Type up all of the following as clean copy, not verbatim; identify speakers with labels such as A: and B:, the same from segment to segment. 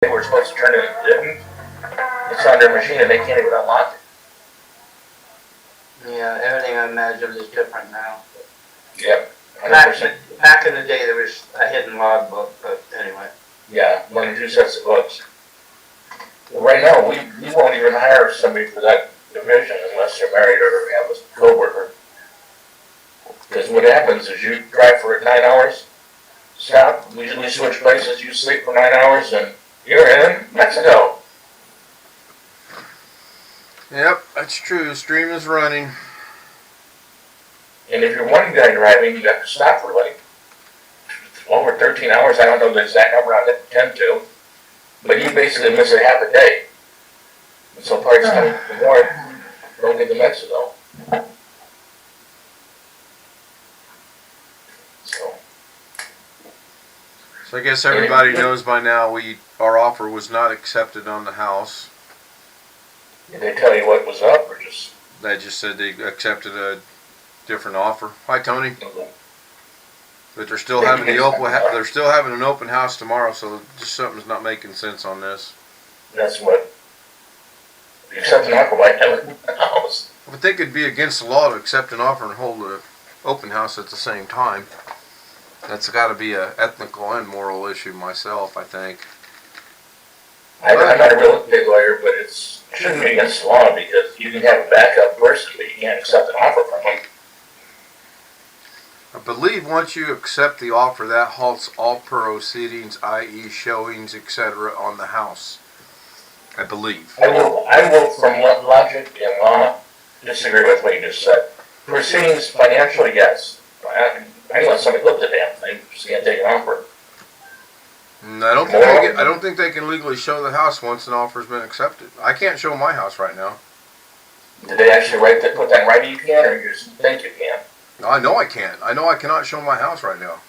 A: they were supposed to turn it and didn't. It's on their machine and they can't even unlock it.
B: Yeah, everything I imagine is different now.
A: Yep.
B: Back in the day, there was a hidden logbook, but anyway.
A: Yeah, one or two sets of books. Well, right now, we won't even hire somebody for that division unless they're married or have a co-worker. Because what happens is you drive for 9 hours, stop, we switch places, you sleep for 9 hours, and you're in Mexico.
C: Yep, that's true. Stream is running.
A: And if you're one guy driving, you have to stop for like over 13 hours. I don't know the exact number I intend to, but you basically miss a half a day. And so parts come north, don't get to Mexico.
C: So I guess everybody knows by now our offer was not accepted on the house.
A: Did they tell you what was up, or just?
C: They just said they accepted a different offer. Hi, Tony. But they're still having they're still having an open house tomorrow, so just something's not making sense on this.
A: That's what. Accept an offer by having a house.
C: But they could be against the law to accept an offer and hold an open house at the same time. That's got to be an ethical and moral issue myself, I think.
A: I'm not a real estate lawyer, but it shouldn't be against the law because you can have a backup person, but you can't accept an offer from them.
C: I believe once you accept the offer, that halts all proceedings, i.e. showings, etc. on the house. I believe.
A: I will, from logic and law, disagree with what you just said. Proceedings financially, yes. I let somebody look at the damn thing, just can't take an offer.
C: I don't think they can legally show the house once an offer's been accepted. I can't show my house right now.
A: Did they actually put that in writing you can, or you just think you can?
C: I know I can't. I know I cannot show my house right now.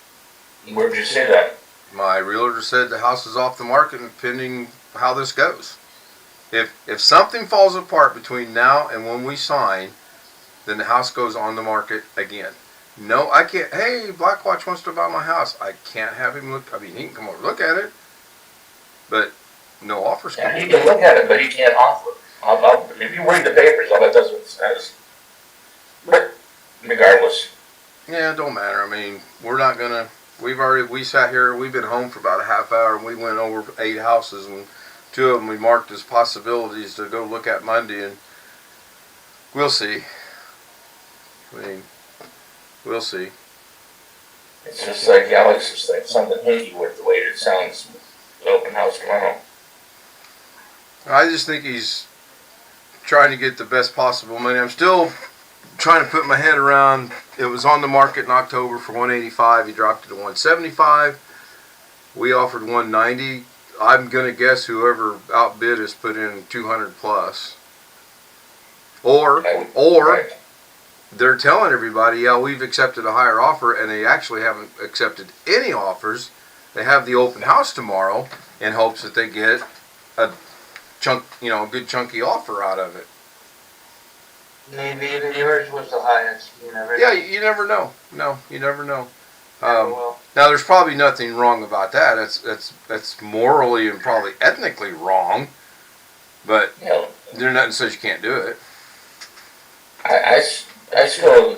A: Where'd you say that?
C: My realtor said the house is off the market and pending how this goes. If something falls apart between now and when we sign, then the house goes on the market again. No, I can't. Hey, Blackwatch wants to buy my house. I can't have him look. I mean, he can come over and look at it, but no offers.
A: Yeah, he can look at it, but he can't offer. If you read the papers, all that does what it says. But regardless.
C: Yeah, it don't matter. I mean, we're not gonna. We sat here. We've been home for about a half hour, and we went over 8 houses, and 2 of them we marked as possibilities to go look at Monday, and we'll see. I mean. We'll see.
A: It's just like Alex is saying, something hinky with the way it sounds. The open house tomorrow.
C: I just think he's trying to get the best possible money. I'm still trying to put my head around. It was on the market in October for $185. He dropped it to $175. We offered $190. I'm gonna guess whoever outbid has put in $200 plus. Or. Right. They're telling everybody, yeah, we've accepted a higher offer, and they actually haven't accepted any offers. They have the open house tomorrow in hopes that they get a good chunky offer out of it.
B: Maybe even yours was the highest. You never know.
C: Yeah, you never know. No, you never know. Now, there's probably nothing wrong about that. That's morally and probably ethnically wrong, but there's nothing says you can't do it.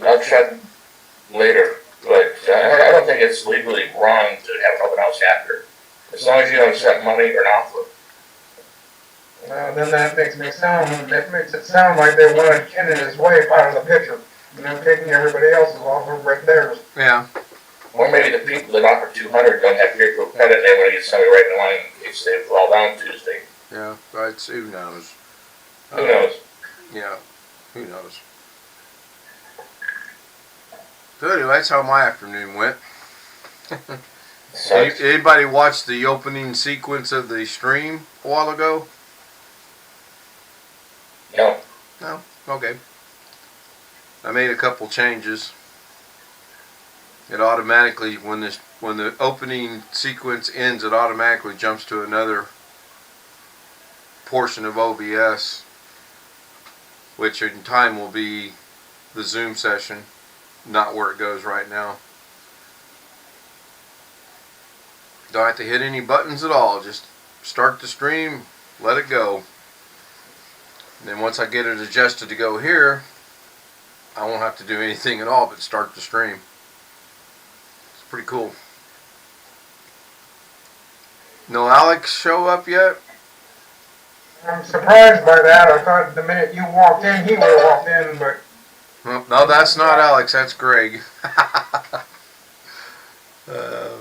A: I'll check later, but I don't think it's legally wrong to have an open house after. As long as you don't accept money or an offer.
D: Well, then that makes it sound like they wanted Ken and his wife out of the picture. You know, taking everybody else's offer but theirs.
C: Yeah.
A: Or maybe the people that offer 200 don't have peer group credit and they want to get somebody right in line in case they fall down Tuesday.
C: Yeah, right. Who knows?
A: Who knows?
C: Yeah, who knows? So anyway, that's how my afternoon went. Anybody watch the opening sequence of the stream a while ago?
A: No.
C: No? Okay. I made a couple changes. It automatically, when the opening sequence ends, it automatically jumps to another portion of OBS, which in time will be the Zoom session. Not where it goes right now. Don't have to hit any buttons at all. Just start the stream, let it go. And then once I get it adjusted to go here, I won't have to do anything at all but start the stream. It's pretty cool. No Alex show up yet?
D: I'm surprised by that. I thought the minute you walked in, he would have walked in, but
C: Well, no, that's not Alex, that's Greg.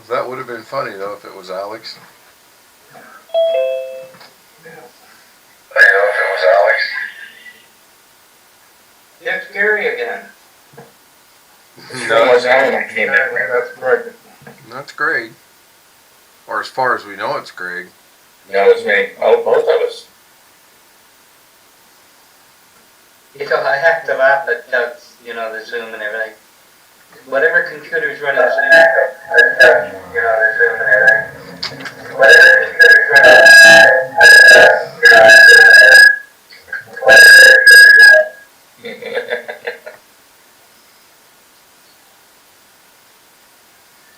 C: That would have been funny though if it was Alex.
B: It's Gary again.
A: No, it was Alan that came in.
D: that's correct.
C: That's Greg. Or as far as we know, it's Greg.
A: No, it's me. Oh, both of us.
B: You know, I have to laugh at Doug's, you know, the Zoom and everything. Whatever computer's running Zoom, you know, the Zoom and everything. Whatever computer's running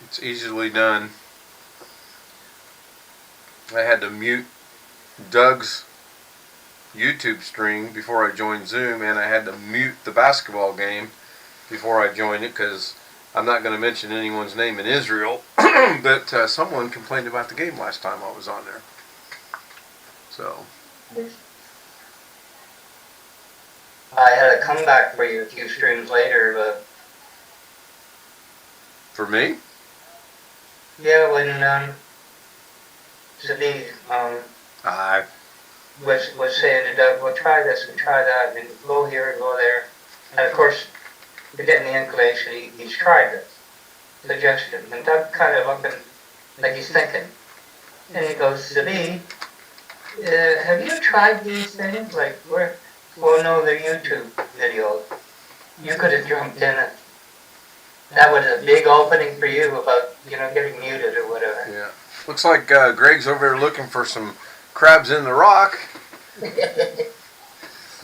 C: It's easily done. I had to mute Doug's YouTube stream before I joined Zoom, and I had to mute the basketball game before I joined it because I'm not going to mention anyone's name in Israel, but someone complained about the game last time I was on there. So,
B: I had a comeback for you a few streams later, but
C: for me,
B: yeah, when Sabine
C: I
B: was saying to Doug, well, try this and try that, and go here and go there. And of course, you're getting the inclination he's tried this suggestion. And Doug kind of looking like he's thinking. And he goes, Sabine, have you tried these things? Like, well, no, they're YouTube videos. You could have jumped in it. That was a big opening for you about, you know, getting muted or whatever.
C: yeah. Looks like Greg's over there looking for some crabs in the rock.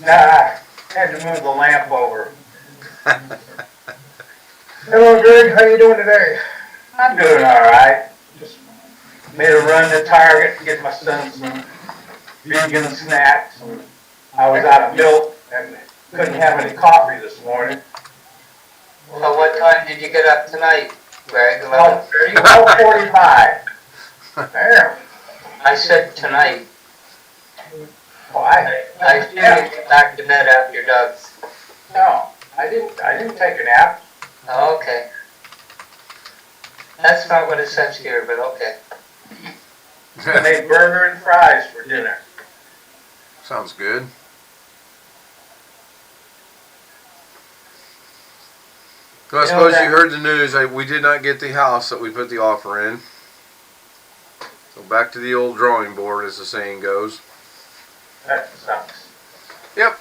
D: Nah, had to move the lamp over. Hello, Greg. How you doing today? I'm doing all right. Just made a run to Target to get my son some vegan snacks. I was out of milk and couldn't have any coffee this morning.
B: Well, what time did you get up tonight, Greg?
D: 11:30. 12:45. Damn.
B: I said tonight.
D: Well, I
B: I didn't get back to bed after Doug's.
D: no, I didn't take a nap.
B: Oh, okay. That's not what it says here, but okay.
D: I made burger and fries for dinner.
C: Sounds good. So I suppose you heard the news. We did not get the house that we put the offer in. So back to the old drawing board, as the saying goes.
D: That sucks.
C: Yep.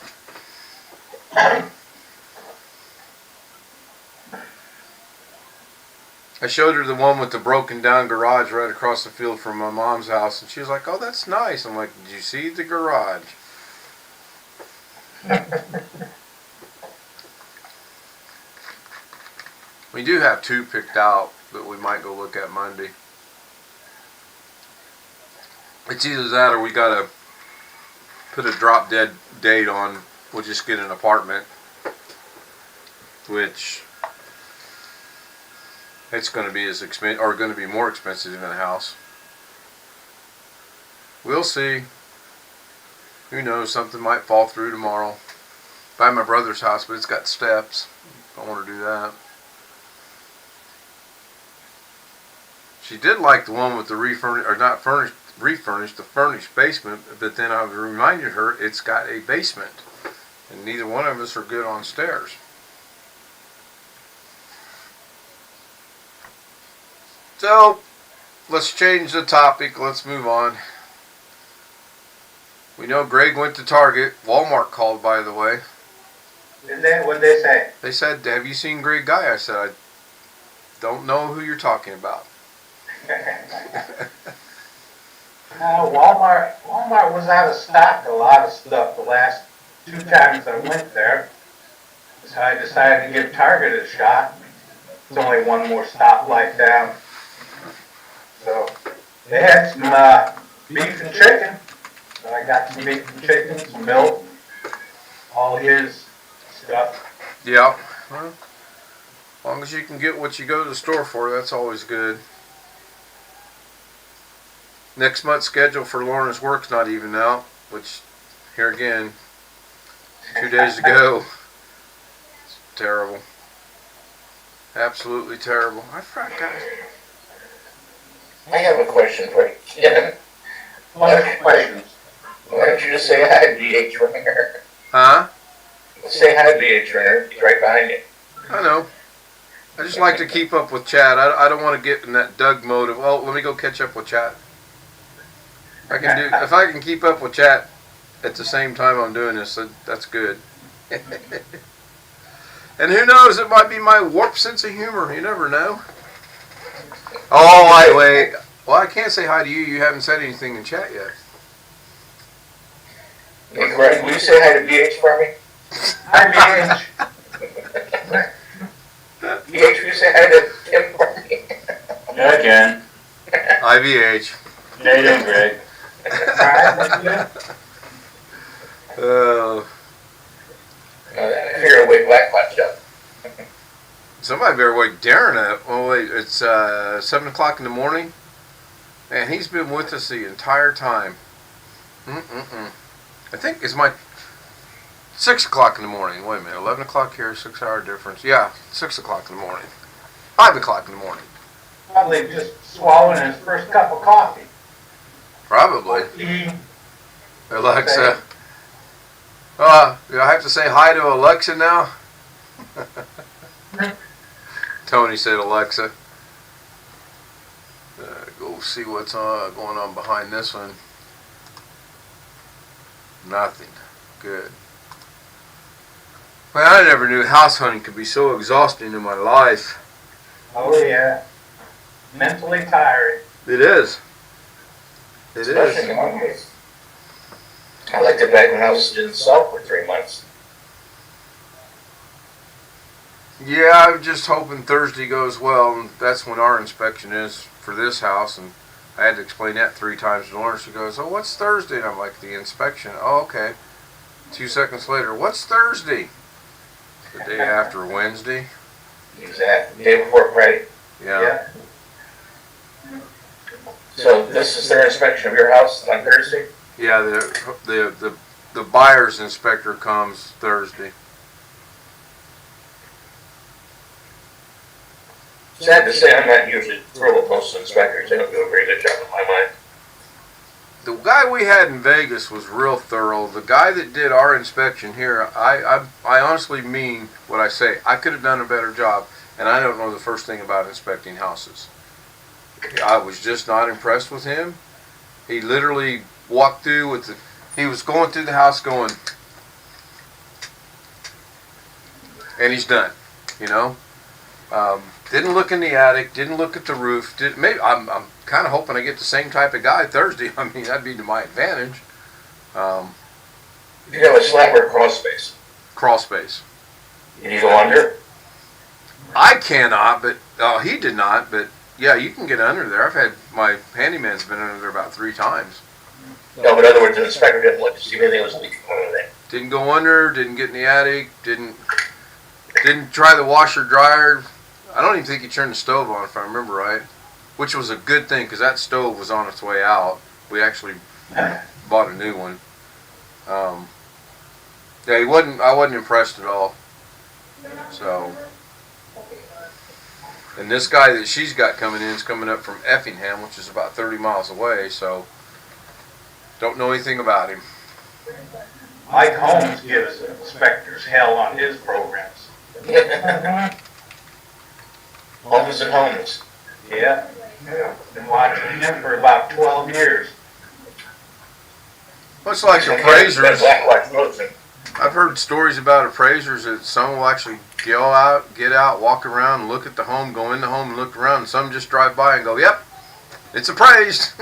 C: I showed her the one with the broken down garage right across the field from my mom's house, and she was like, "Oh, that's nice." I'm like, "Did you see the garage?" We do have two picked out that we might go look at Monday. It's either that or we gotta put a drop dead date on. We'll just get an apartment, which it's going to be as expensive, or going to be more expensive than a house. We'll see. Who knows? Something might fall through tomorrow. Buy my brother's house, but it's got steps. I want to do that. She did like the one with the refurnished, or not furnished, refurnished, the furnished basement, but then I reminded her it's got a basement, and neither one of us are good on stairs. So, let's change the topic. Let's move on. We know Greg went to Target. Walmart called, by the way.
D: Did they? What'd they say?
C: They said, "Have you seen Greg Guy?" I said, "I don't know who you're talking about."
D: Walmart was out of stock a lot of stuff the last 2 times I went there. So I decided to give Target a shot. It's only one more stoplight down. So they had some beef and chicken. So I got some beef and chicken, some milk, all his stuff.
C: Yeah. Well, as long as you can get what you go to the store for, that's always good. Next month's schedule for Lorna's work's not even out, which, here again, 2 days ago, it's terrible. Absolutely terrible. I forgot.
A: I have a question for you, Ken.
D: Questions?
A: Why don't you just say hi to BH Ringer?
C: Huh?
A: Say hi to BH Ringer. He's right behind you.
C: I know. I just like to keep up with Chad. I don't want to get in that Doug mode of, oh, let me go catch up with Chad. If I can keep up with Chat at the same time I'm doing this, that's good. And who knows, it might be my warped sense of humor. You never know. Oh, wait. Well, I can't say hi to you. You haven't said anything in chat yet.
A: Hey, Greg, will you say hi to BH for me?
D: Hi, BH.
A: BH, will you say hi to Tim for me?
E: Yeah, I can.
C: IVH.
E: How you doing, Greg?
A: I figure I'll wake Black Punch up.
C: Somebody better wake Darren up. Oh, wait, it's 7 o'clock in the morning. Man, he's been with us the entire time. I think it's my 6 o'clock in the morning. Wait a minute, 11 o'clock here, 6 hour difference. Yeah, 6 o'clock in the morning. 5 o'clock in the morning.
D: Probably just swallowing his first cup of coffee.
C: Probably.
D: He,
C: Alexa. Do I have to say hi to Alexa now? Tony said Alexa. Go see what's going on behind this one. Nothing. Good. Well, I never knew house hunting could be so exhausting in my life.
D: oh yeah, mentally tiring.
C: It is. It
A: Especially
C: is.
A: in my case. I liked it back when I was in Salt for 3 months.
C: Yeah, I'm just hoping Thursday goes well, and that's when our inspection is for this house, and I had to explain that 3 times to Lauren. She goes, oh, what's Thursday? And I'm like, the inspection. Oh, okay. 2 seconds later, what's Thursday? The day after Wednesday.
A: Exactly. Day before Friday.
C: Yeah.
A: So this is their inspection of your house on Thursday?
C: Yeah, the buyer's inspector comes Thursday.
A: Sad to say, I'm not usually thrilled with most inspectors. They don't do a very good job in my mind.
C: The guy we had in Vegas was real thorough. The guy that did our inspection here, I honestly mean what I say. I could have done a better job, and I don't know the first thing about inspecting houses. I was just not impressed with him. He literally walked through with he was going through the house going, and he's done, you know. Didn't look in the attic, didn't look at the roof. Maybe I'm kind of hoping I get the same type of guy Thursday. I mean, that'd be to my advantage.
A: You have a slab or crawl space.
C: Crawl space.
A: Can you go under?
C: I cannot, but he did not. But yeah, you can get under there. I've had my handyman's been under there about 3 times.
A: No, but in other words, the inspector didn't look to see if anything was leaking under there.
C: Didn't go under. Didn't get in the attic. Didn't try the washer dryer. I don't even think he turned the stove on, if I remember right, which was a good thing because that stove was on its way out. We actually bought a new one. Yeah, I wasn't impressed at all. So, and this guy that she's got coming in is coming up from Effingham, which is about 30 miles away. So, don't know anything about him.
D: Mike Holmes gives inspectors hell on his programs.
A: Homeless and homeless.
D: Yeah. Been watching him for about 12 years.
C: Much like
A: That
C: appraisers.
A: black watch frozen.
C: I've heard stories about appraisers that some will actually get out, walk around, and look at the home, go in the home and look around, and some just drive by and go, yep, it's appraised.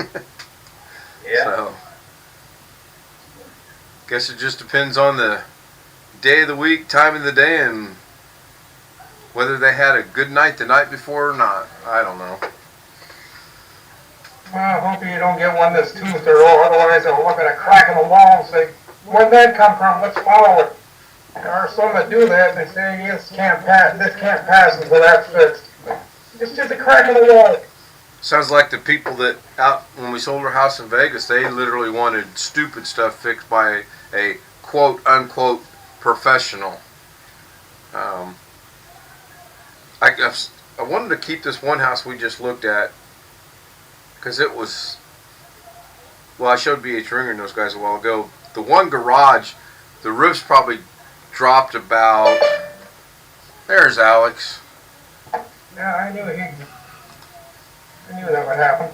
D: Yeah.
C: So, guess it just depends on the day of the week, time of the day, and whether they had a good night the night before or not. I don't know.
D: Well, hopefully you don't get one that's toothed or all, otherwise they'll look at a crack in the wall and say, where'd that come from? Let's follow it. There are some that do that, and they say, this can't pass until that's fixed. It's just a crack in the wall.
C: Sounds like the people that out when we sold our house in Vegas, they literally wanted stupid stuff fixed by a quote unquote professional. I wanted to keep this one house we just looked at because it was, well, I showed BH Ringer and those guys a while ago. The one garage, the roof's probably dropped about, there's Alex.
D: Yeah, I knew that would happen.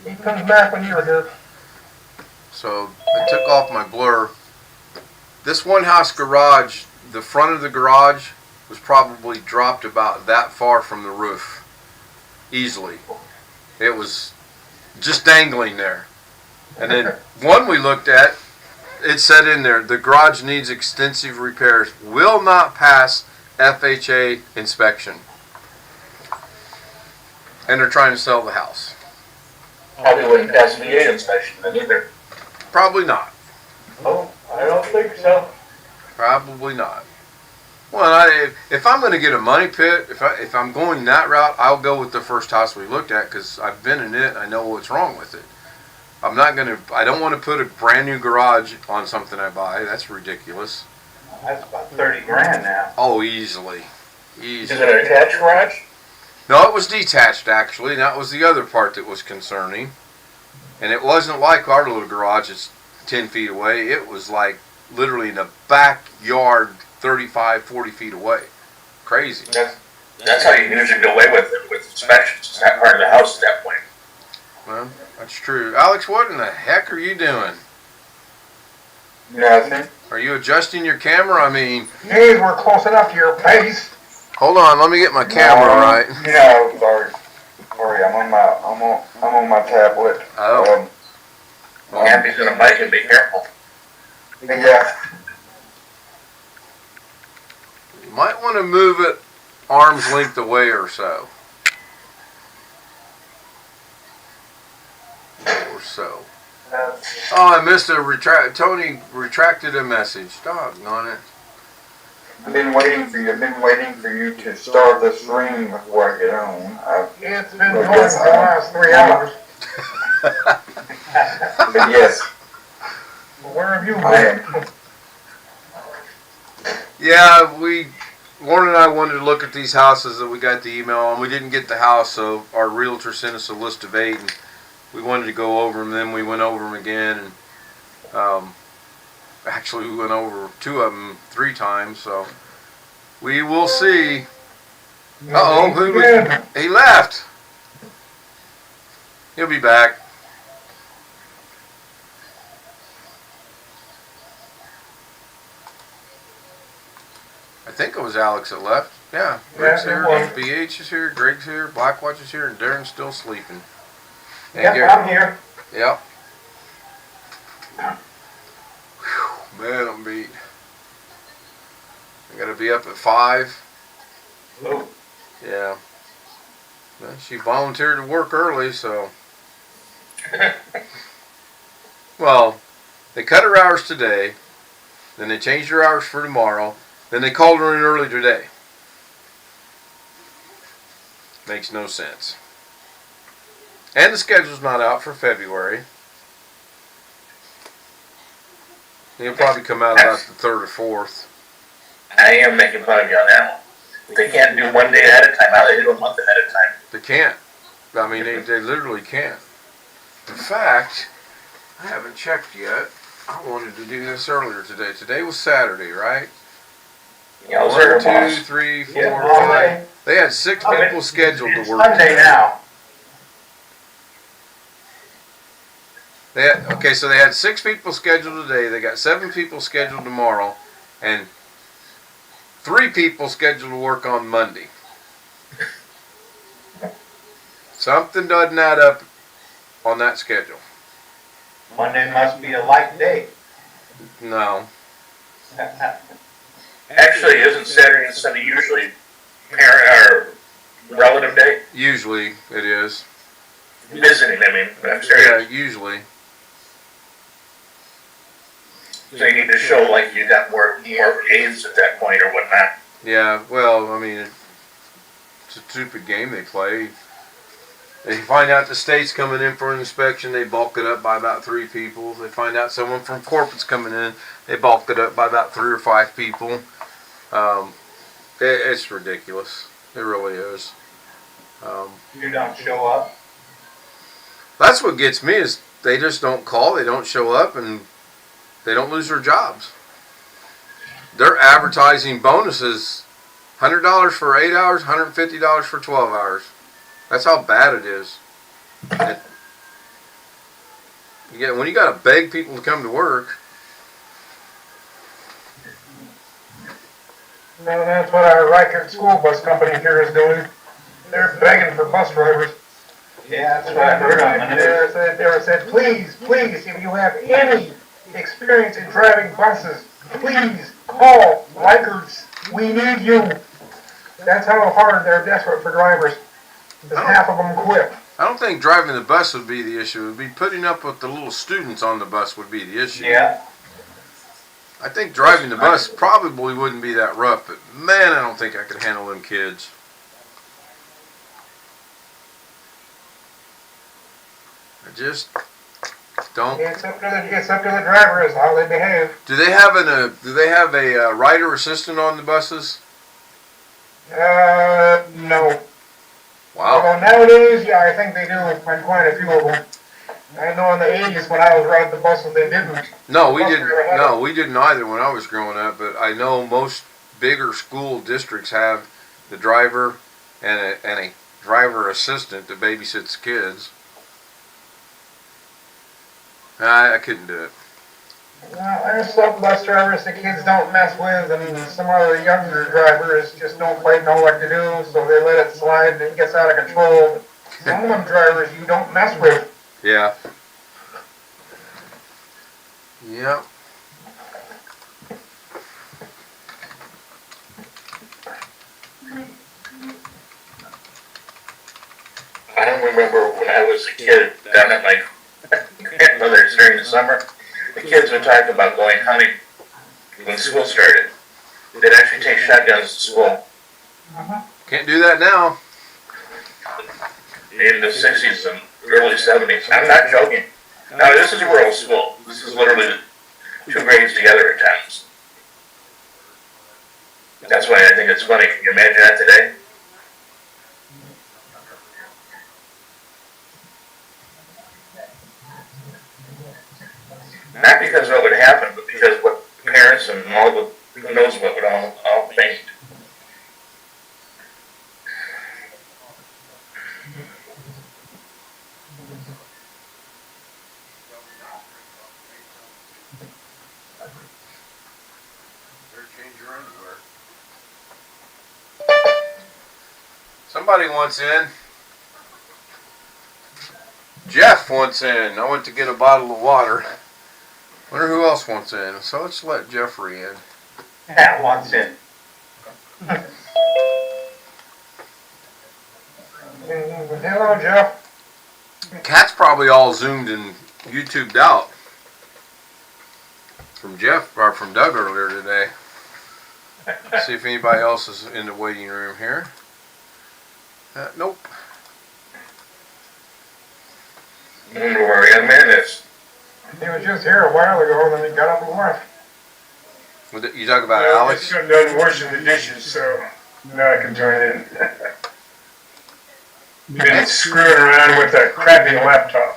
D: He comes back when you're here.
C: So I took off my blur. This one house garage, the front of the garage was probably dropped about that far from the roof. Easily. It was just dangling there. And then one we looked at, it said in there, the garage needs extensive repairs, will not pass FHA inspection. And they're trying to sell the house.
A: Probably wouldn't pass VA inspection then either.
C: Probably not.
A: Oh, I don't think so.
C: Probably not. Well, if I'm going to get a money pit, if I'm going that route, I'll go with the first house we looked at because I've been in it. I know what's wrong with it. I don't want to put a brand new garage on something I buy. That's ridiculous.
D: That's about 30 grand now.
C: Oh, easily.
A: Is it an attached garage?
C: No, it was detached actually. And that was the other part that was concerning. And it wasn't like our little garage. It's 10 feet away. It was like literally in the backyard, 35, 40 feet away. Crazy.
A: That's how you usually get away with it, with inspections. It's not part of the house at that point.
C: Well, that's true. Alex, what in the heck are you doing?
A: Nothing.
C: Are you adjusting your camera? I mean,
D: Hey, we're close enough to your face.
C: hold on. Let me get my camera right.
F: No, sorry. I'm on my tablet.
C: Oh.
A: Happy's gonna bite you, be careful.
F: Yeah.
C: You might want to move it arm's length away or so. Oh, I missed a Tony retracted a message. Doggone it.
F: I've been waiting for you to start the stream before I get on.
D: It's been going for the last 3 hours.
F: But yes,
D: Where have you
F: I
D: been?
C: Yeah, Lauren and I wanted to look at these houses that we got the email on. We didn't get the house, so our realtor sent us a list of 8, and we wanted to go over them. Then we went over them again, and actually we went over 2 of them 3 times. So we will see. He left. He'll be back. I think it was Alex that left. Yeah, Rick's here, BH is here, Greg's here, Blackwatch is here, and Darren's still sleeping. And
D: Yep,
C: Gary.
D: I'm here.
C: Yep. Whew, man, I'm beat. I gotta be up at 5.
D: Oh.
C: Yeah. Well, she volunteered to work early, so. Well, they cut her hours today, then they changed her hours for tomorrow, then they called her in early today. Makes no sense. And the schedule's not out for February. It'll probably come out about the 3rd or 4th.
A: I am making fun of you on that one. They can't do 1 day ahead of time. Now they do a month ahead of time.
C: They can't. I mean, they literally can't. In fact, I haven't checked yet. I wanted to do this earlier today. Today was Saturday, right?
A: Yeah,
C: 1, 2, 3, 4, 5. They had 6 people scheduled to work.
D: Sunday now.
C: So they had 6 people scheduled today. They got 7 people scheduled tomorrow, and 3 people scheduled to work on Monday. Something doesn't add up on that schedule.
D: Monday must be a light day.
C: No.
A: Actually, isn't Saturday and Sunday usually parent or relative day?
C: Usually it is.
A: visiting, I mean, I'm
C: Yeah,
A: serious.
C: usually.
A: So you need to show like you got more aids at that point or whatnot.
C: Yeah, well, I mean, it's a stupid game they play. They find out the state's coming in for an inspection, they bulk it up by about 3 people. They find out someone from corporate's coming in, they bulk it up by about 3 or 5 people. It's ridiculous. It really is.
D: You don't show up.
C: That's what gets me is they just don't call, they don't show up, and they don't lose their jobs. They're advertising bonuses, $100 for 8 hours, $150 for 12 hours. That's how bad it is. When you got to beg people to come to work.
D: No, that's what our Reichert school bus company here is doing. They're begging for bus drivers. Yeah, that's what I heard on the news. They said, please, if you have any experience in driving buses, please call Reichert's. We need you. That's how hard they're desperate for drivers. Because half of them quit.
C: I don't think driving the bus would be the issue. It would be putting up with the little students on the bus would be the issue.
D: Yeah.
C: I think driving the bus probably wouldn't be that rough, but man, I don't think I could handle them kids. I just don't.
D: It's up to the drivers how they behave.
C: Do they have a rider assistant on the buses?
D: No.
C: Wow.
D: Well, nowadays, yeah, I think they do on quite a few of them. I know in the 80s when I was riding the buses, they didn't.
C: No, we didn't. No, we didn't either when I was growing up. But I know most bigger school districts have the driver and a driver assistant that babysits kids. I couldn't do it.
D: Well, there's some bus drivers the kids don't mess with, and some other younger drivers just don't quite know what to do, so they let it slide and it gets out of control. Some of them drivers you don't mess with.
C: Yeah. Yep.
A: I don't remember when I was a kid down at my grandmother's during the summer. The kids would talk about going hunting when school started. They'd actually take shotguns to school
C: Can't do that now.
A: in the 60s and early 70s. I'm not joking. Now, this is a rural school. This is literally 2 grades together at times. That's why I think it's funny. Can you imagine that today? Not because of what would happen, but because what parents and all the, who knows what would all think.
C: Somebody wants in. Jeff wants in. I went to get a bottle of water. Wonder who else wants in. So let's let Jeffrey in.
D: Pat wants in. Hello, Jeff.
C: Cat's probably all zoomed and YouTubed out. From Jeff, or from Doug earlier today. See if anybody else is in the waiting room here. Nope.
A: I wonder where young man is.
D: He was just here a while ago, and then he got up and left.
C: You talk about Alex?
G: I just got done washing the dishes, so now I can join in. Been screwing around with a crappy laptop.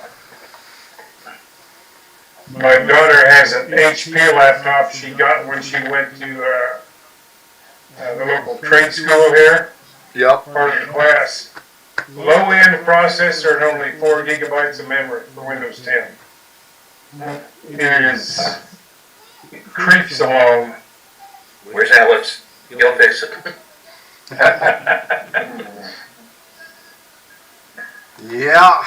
G: My daughter has an HP laptop she got when she went to the local trade school here,
C: Yep.
G: part of the class. Low-end processor and only 4 gigabytes of memory for Windows 10. It creeps along.
A: Where's Alex? He'll fix it.
C: Yeah.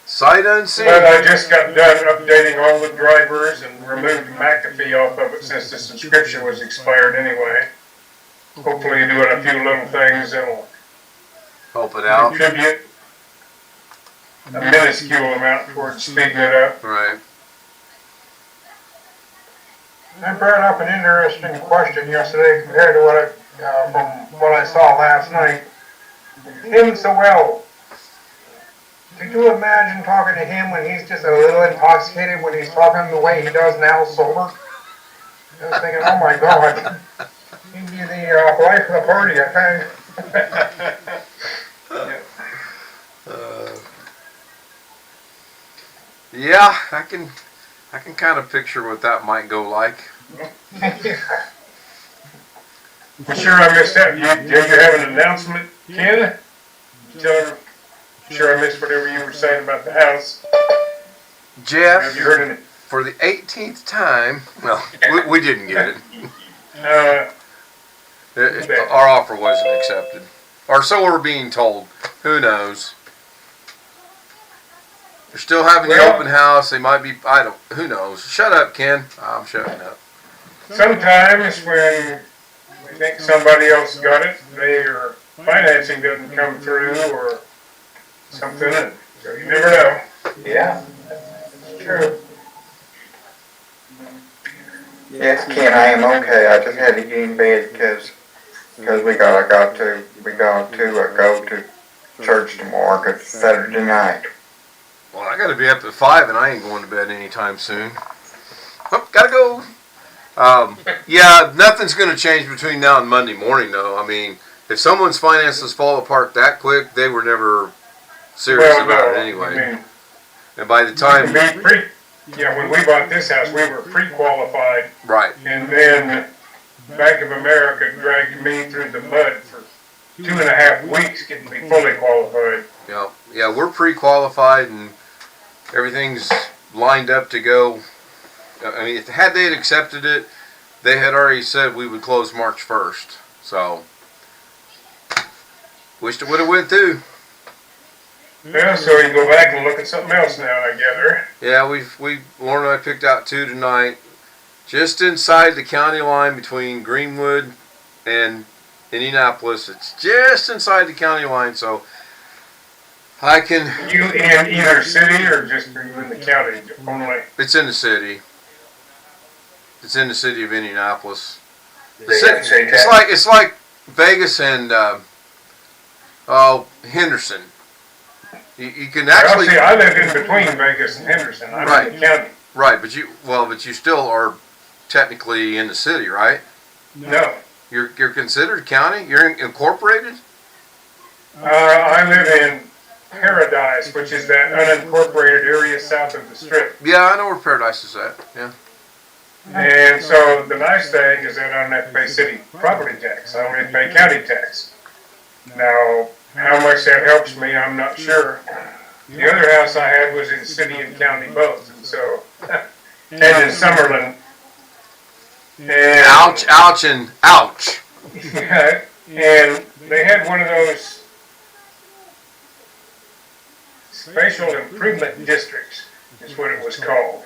C: Sight unseen.
G: But I just got done updating all the drivers and removed McAfee off of it since the subscription was expired anyway. Hopefully doing a few little things that'll
C: Help it out.
G: contribute a minuscule amount towards speeding it up.
C: Right.
D: I brought up an interesting question yesterday compared to from what I saw last night. Him so well. Could you imagine talking to him when he's just a little intoxicated, when he's talking the way he does now sober? I was thinking, oh my God, he'd be the life of the party, I think.
C: Yeah, I can kind of picture what that might go like.
G: I'm sure I missed that. Do you have an announcement, Ken? Tell her. Sure I missed whatever you were saying about the house.
C: Jeff,
G: Have you heard any?
C: for the 18th time, well, we didn't get it. Our offer wasn't accepted. Or so we're being told. Who knows? They're still having the
G: Well-
C: open house. They might be, who knows? Shut up, Ken. I'm shutting up.
G: Sometimes when we think somebody else got it, their financing doesn't come through or something, and so you never know.
D: Yeah, that's true.
F: Yes, Ken, I am okay. I just had to get in bed because we got to go to church tomorrow 'cause it's Saturday night.
C: Well, I gotta be up at 5 and I ain't going to bed anytime soon. Oh, gotta go. Yeah, nothing's gonna change between now and Monday morning though. I mean, if someone's finances fall apart that quick, they were never serious about it anyway. And by the time,
G: When we bought this house, we were pre-qualified,
C: right,
G: and then Bank of America dragged me through the mud for 2.5 weeks getting me fully qualified.
C: yeah, we're pre-qualified and everything's lined up to go. I mean, had they accepted it, they had already said we would close March 1st. So, wished it would have went through.
G: Yeah, so you can go back and look at something else now, I gather.
C: Yeah, Lauren and I picked out 2 tonight, just inside the county line between Greenwood and Indianapolis. It's just inside the county line, so I can.
G: You in either city or just are you in the county only?
C: It's in the city. It's in the city of Indianapolis. It's like Vegas and Henderson. You can actually.
G: See, I live in between Vegas and Henderson. I'm in the county.
C: Right, but you still are technically in the city, right?
G: No.
C: You're considered county. You're incorporated.
G: I live in Paradise, which is that unincorporated area south of the Strip.
C: Yeah, I know where Paradise is at. Yeah.
G: And so the nice thing is that I don't have to pay city property tax. I only pay county tax. Now, how much that helps me, I'm not sure. The other house I had was in city and county both, and so, and in Summerlin. And,
C: Ouch! Ouch! And ouch!
G: and they had one of those special improvement districts, is what it was called.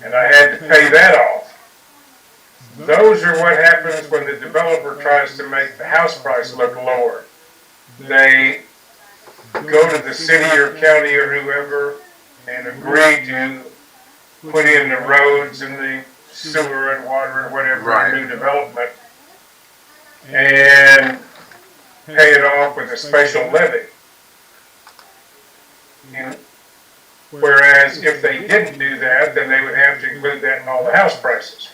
G: And I had to pay that off. Those are what happens when the developer tries to make the house price look lower. They go to the city or county or whoever and agree to put in the roads and the sewer and water and whatever in new development and pay it off with a special levy. And whereas if they didn't do that, then they would have to include that in all the house prices.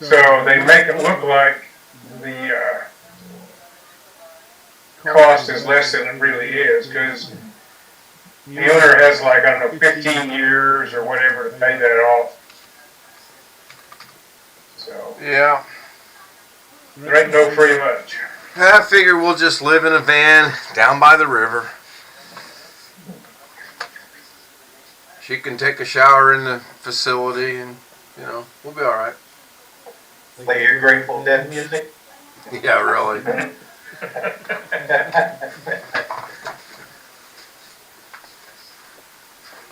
G: So they make it look like the cost is less than it really is, because the owner has like, I don't know, 15 years or whatever to pay that off. So
C: Yeah.
G: there ain't no free lunch.
C: I figure we'll just live in a van down by the river. She can take a shower in the facility, and we'll be all right.
D: Play your Grateful Dead music.
C: Yeah, really.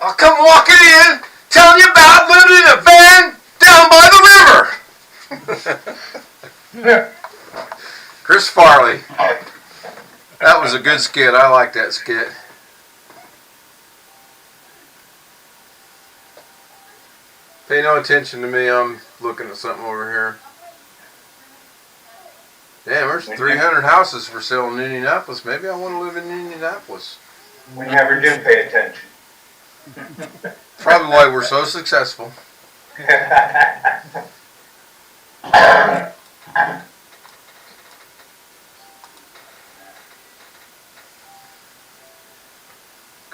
C: I'll come walking in, telling you about living in a van down by the river. Chris Farley. That was a good skit. I like that skit. Pay no attention to me. I'm looking at something over here. Damn, there's 300 houses for sale in Indianapolis. Maybe I want to live in Indianapolis.
D: We never do pay attention.
C: Probably why we're so successful. Could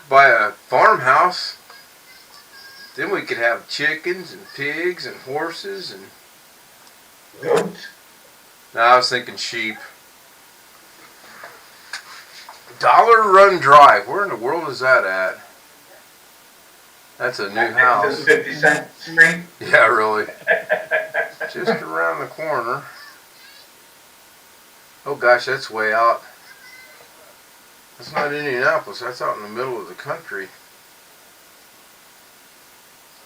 C: buy a farmhouse. Then we could have chickens and pigs and horses and...
D: Goats?
C: No, I was thinking sheep. Dollar Run Drive. Where in the world is that at? That's a new house.
D: 50-cent street?
C: Yeah, really. Just around the corner. Oh gosh, that's way out. That's not Indianapolis. That's out in the middle of the country.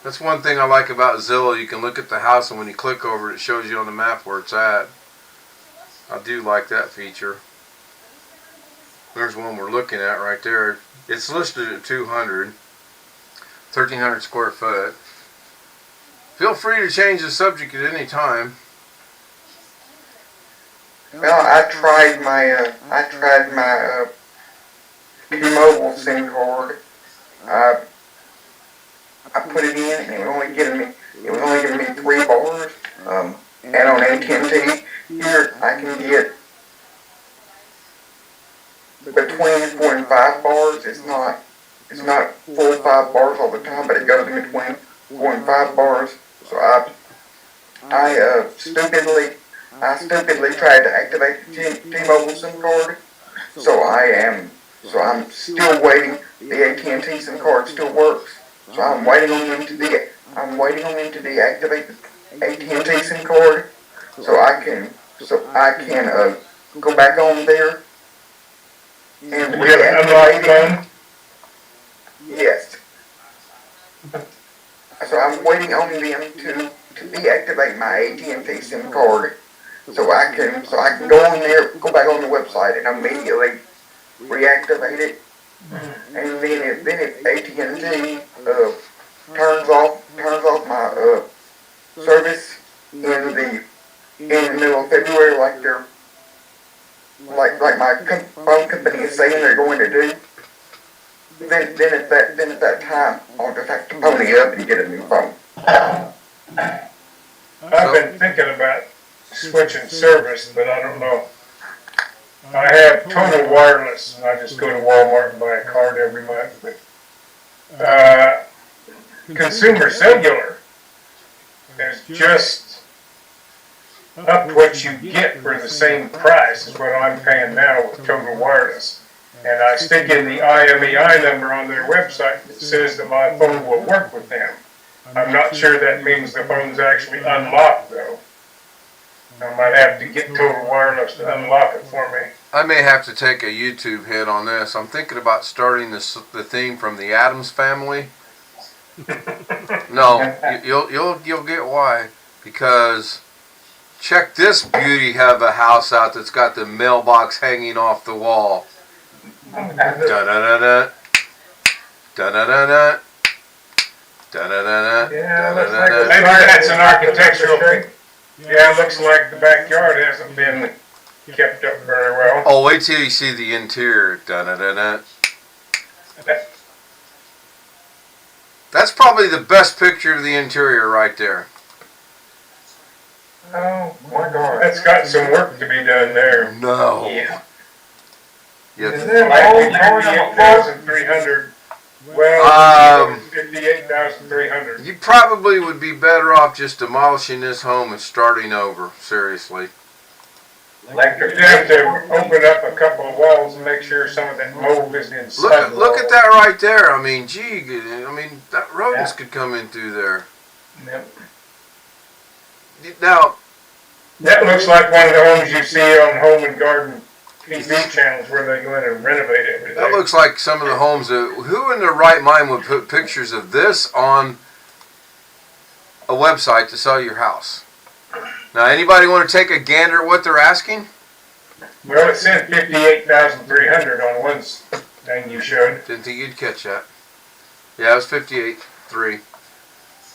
C: That's one thing I like about Zillow. You can look at the house, and when you click over it, it shows you on the map where it's at. I do like that feature. There's one we're looking at right there. It's listed at 200, 1,300 square foot. Feel free to change the subject at any time.
F: Well, I tried my T-Mobile SIM card. I put it in, and it was only giving me 3 bars. And on AT&T here, I can get between 4 and 5 bars. It's not 4 or 5 bars all the time, but it goes in between 4 and 5 bars. So I stupidly tried to activate the T-Mobile SIM card. So I'm still waiting. The AT&T SIM card still works. So I'm waiting on them to deactivate the AT&T SIM card, so I can go back on there and
G: We have an unlocked phone.
F: Yes. So I'm waiting on them to deactivate my AT&T SIM card, so I can go on there, go back on the website, and immediately reactivate it. And then if AT&T turns off my service in the middle of February, like my phone company is saying they're going to do, then at that time I'll just have to pony up and get a new phone.
G: I've been thinking about switching service, but I don't know. I have Total Wireless, and I just go to Walmart and buy a card every month. But Consumer Cellular is just up what you get for the same price as what I'm paying now with Total Wireless. And I stick in the IMEI number on their website that says that my phone will work with them. I'm not sure that means the phone's actually unlocked, though. I might have to get Total Wireless to unlock it for me.
C: I may have to take a YouTube hit on this. I'm thinking about starting the theme from the Addams Family. No, you'll get why. Because check this beauty of a house out that's got the mailbox hanging off the wall. Da da da da. Da da da da. Da da da da.
G: Yeah, maybe that's an architectural thing. Yeah, it looks like the backyard hasn't been kept up very well.
C: Oh, wait till you see the interior. Da da da da. That's probably the best picture of the interior right there.
G: Oh my God, that's got some work to be done there.
C: No.
D: Yeah.
G: Is
C: Yeah.
G: that 58,300? Well, 58,300.
C: You probably would be better off just demolishing this home and starting over. Seriously.
G: You'd have to open up a couple of walls and make sure some of that mold is inside.
C: Look at that right there. I mean, gee, that rodents could come in through there.
G: Yep.
C: Now,
G: That looks like one of the homes you see on Home and Garden TV channels where they go in and renovate everything.
C: that looks like some of the homes that, who in their right mind would put pictures of this on a website to sell your house? Now, anybody want to take a gander at what they're asking?
G: Well, it said 58,300 on one thing you showed.
C: Didn't think you'd catch that. Yeah, it was 58.3.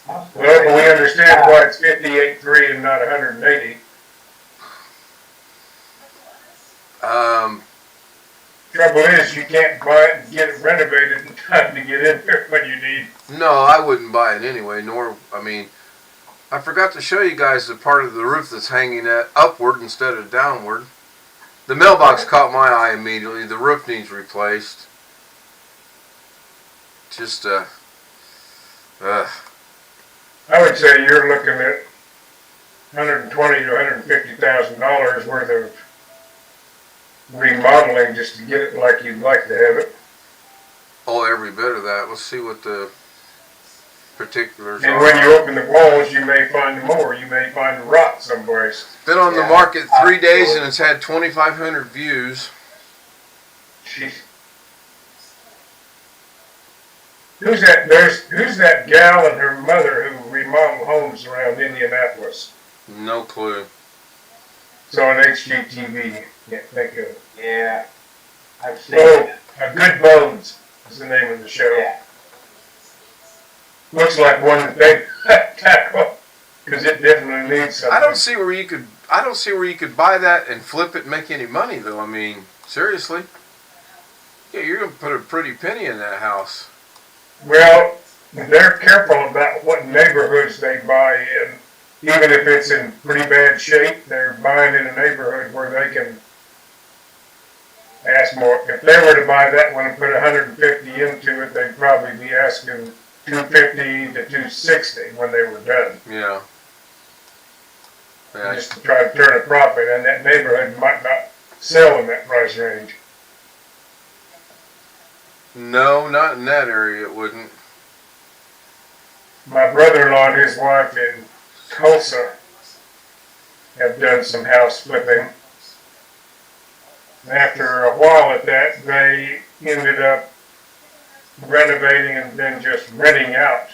G: Well, but we understand why it's 58.3 and not 180. Trouble is, you can't buy it and get it renovated in time to get in there when you need.
C: No, I wouldn't buy it anyway, I forgot to show you guys the part of the roof that's hanging upward instead of downward. The mailbox caught my eye immediately. The roof needs replaced. Just,
G: I would say you're looking at $120,000 to $150,000 worth of remodeling just to get it like you'd like to have it.
C: oh, every bit of that. Let's see what the particulars
G: And
C: are.
G: when you open the walls, you may find more. You may find rot someplace.
C: Been on the market 3 days and it's had 2,500 views.
G: Jeez. Who's that gal and her mother who remodel homes around Indianapolis?
C: No clue.
G: It's on HGTV. Can't think of it.
B: Yeah. I've seen
G: Oh, Good Bones is the name of the show.
B: Yeah.
G: Looks like one that they tackle because it definitely needs something.
C: I don't see where you could buy that and flip it and make any money though. I mean, seriously. Yeah, you're gonna put a pretty penny in that house.
G: Well, they're careful about what neighborhoods they buy in. Even if it's in pretty bad shape, they're buying in a neighborhood where they can ask more. If they were to buy that one and put 150 into it, they'd probably be asking 250 to 260 when they were done.
C: Yeah. Yeah.
G: Just to try to turn a profit, and that neighborhood might not sell in that price range.
C: No, not in that area. It wouldn't.
G: My brother-in-law and his wife in Tulsa have done some house flipping. And after a while at that, they ended up renovating and then just renting out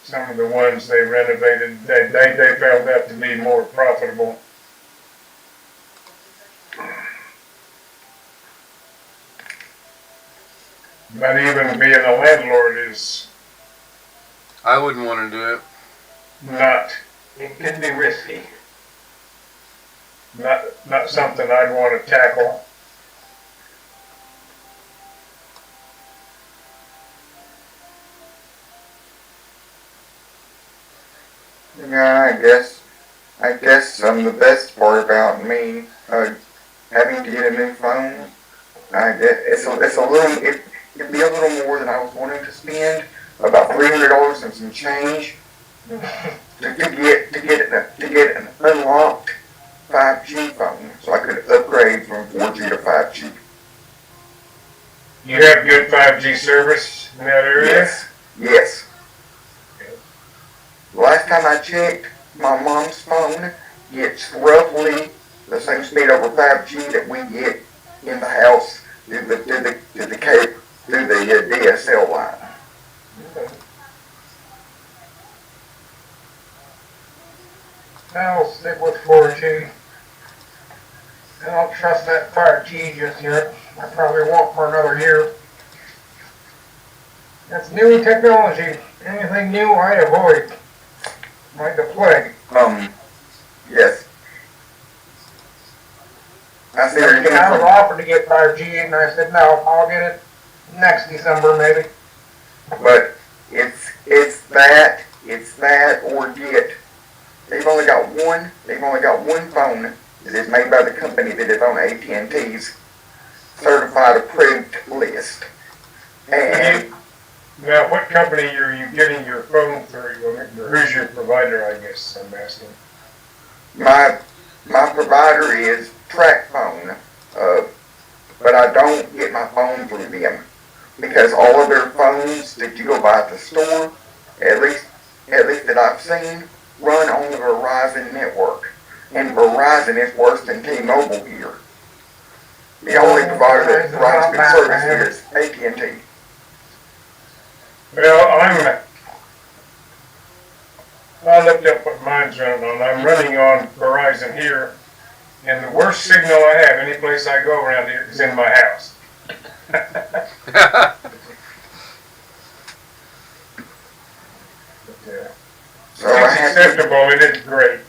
G: some of the ones they renovated. They found that to be more profitable. But even being a landlord is
C: I wouldn't want to do it.
G: not
B: It can be risky.
G: not something I'd want to tackle.
F: Yeah, I guess the best part about me having to get a new phone, I guess it'd be a little more than I was wanting to spend, about $300 and some change to get an unlocked 5G phone, so I could upgrade from 4G to 5G.
G: You have good 5G service in that area?
F: Yes. Last time I checked, my mom's phone gets roughly the same speed over 5G that we get in the house through the cable, through the DSL line.
D: I'll stick with 4G. I don't trust that 5G just yet. I probably won't for another year. That's new technology. Anything new I avoid. Like the plague.
F: Yes. I see where you're
D: I was
F: coming
D: offered to get 5G and I said, no, I'll get it next December maybe.
F: from, but it's that or get. They've only got one phone that is made by the company that is on AT&T's certified approved list. And
G: Now, what company are you getting your phone through? Or who's your provider, I guess I'm asking?
F: my provider is TrackPhone, but I don't get my phone through them because all of their phones that you go buy at the store, at least that I've seen, run on the Verizon network, and Verizon is worse than T-Mobile here. The only provider that provides good service here is AT&T.
G: Well, I looked up what mine's running on. I'm running on Verizon here, And the worst signal I have any place I go around here is in my house. Yeah.
F: So I
G: It's
F: have to,
G: acceptable, it is great,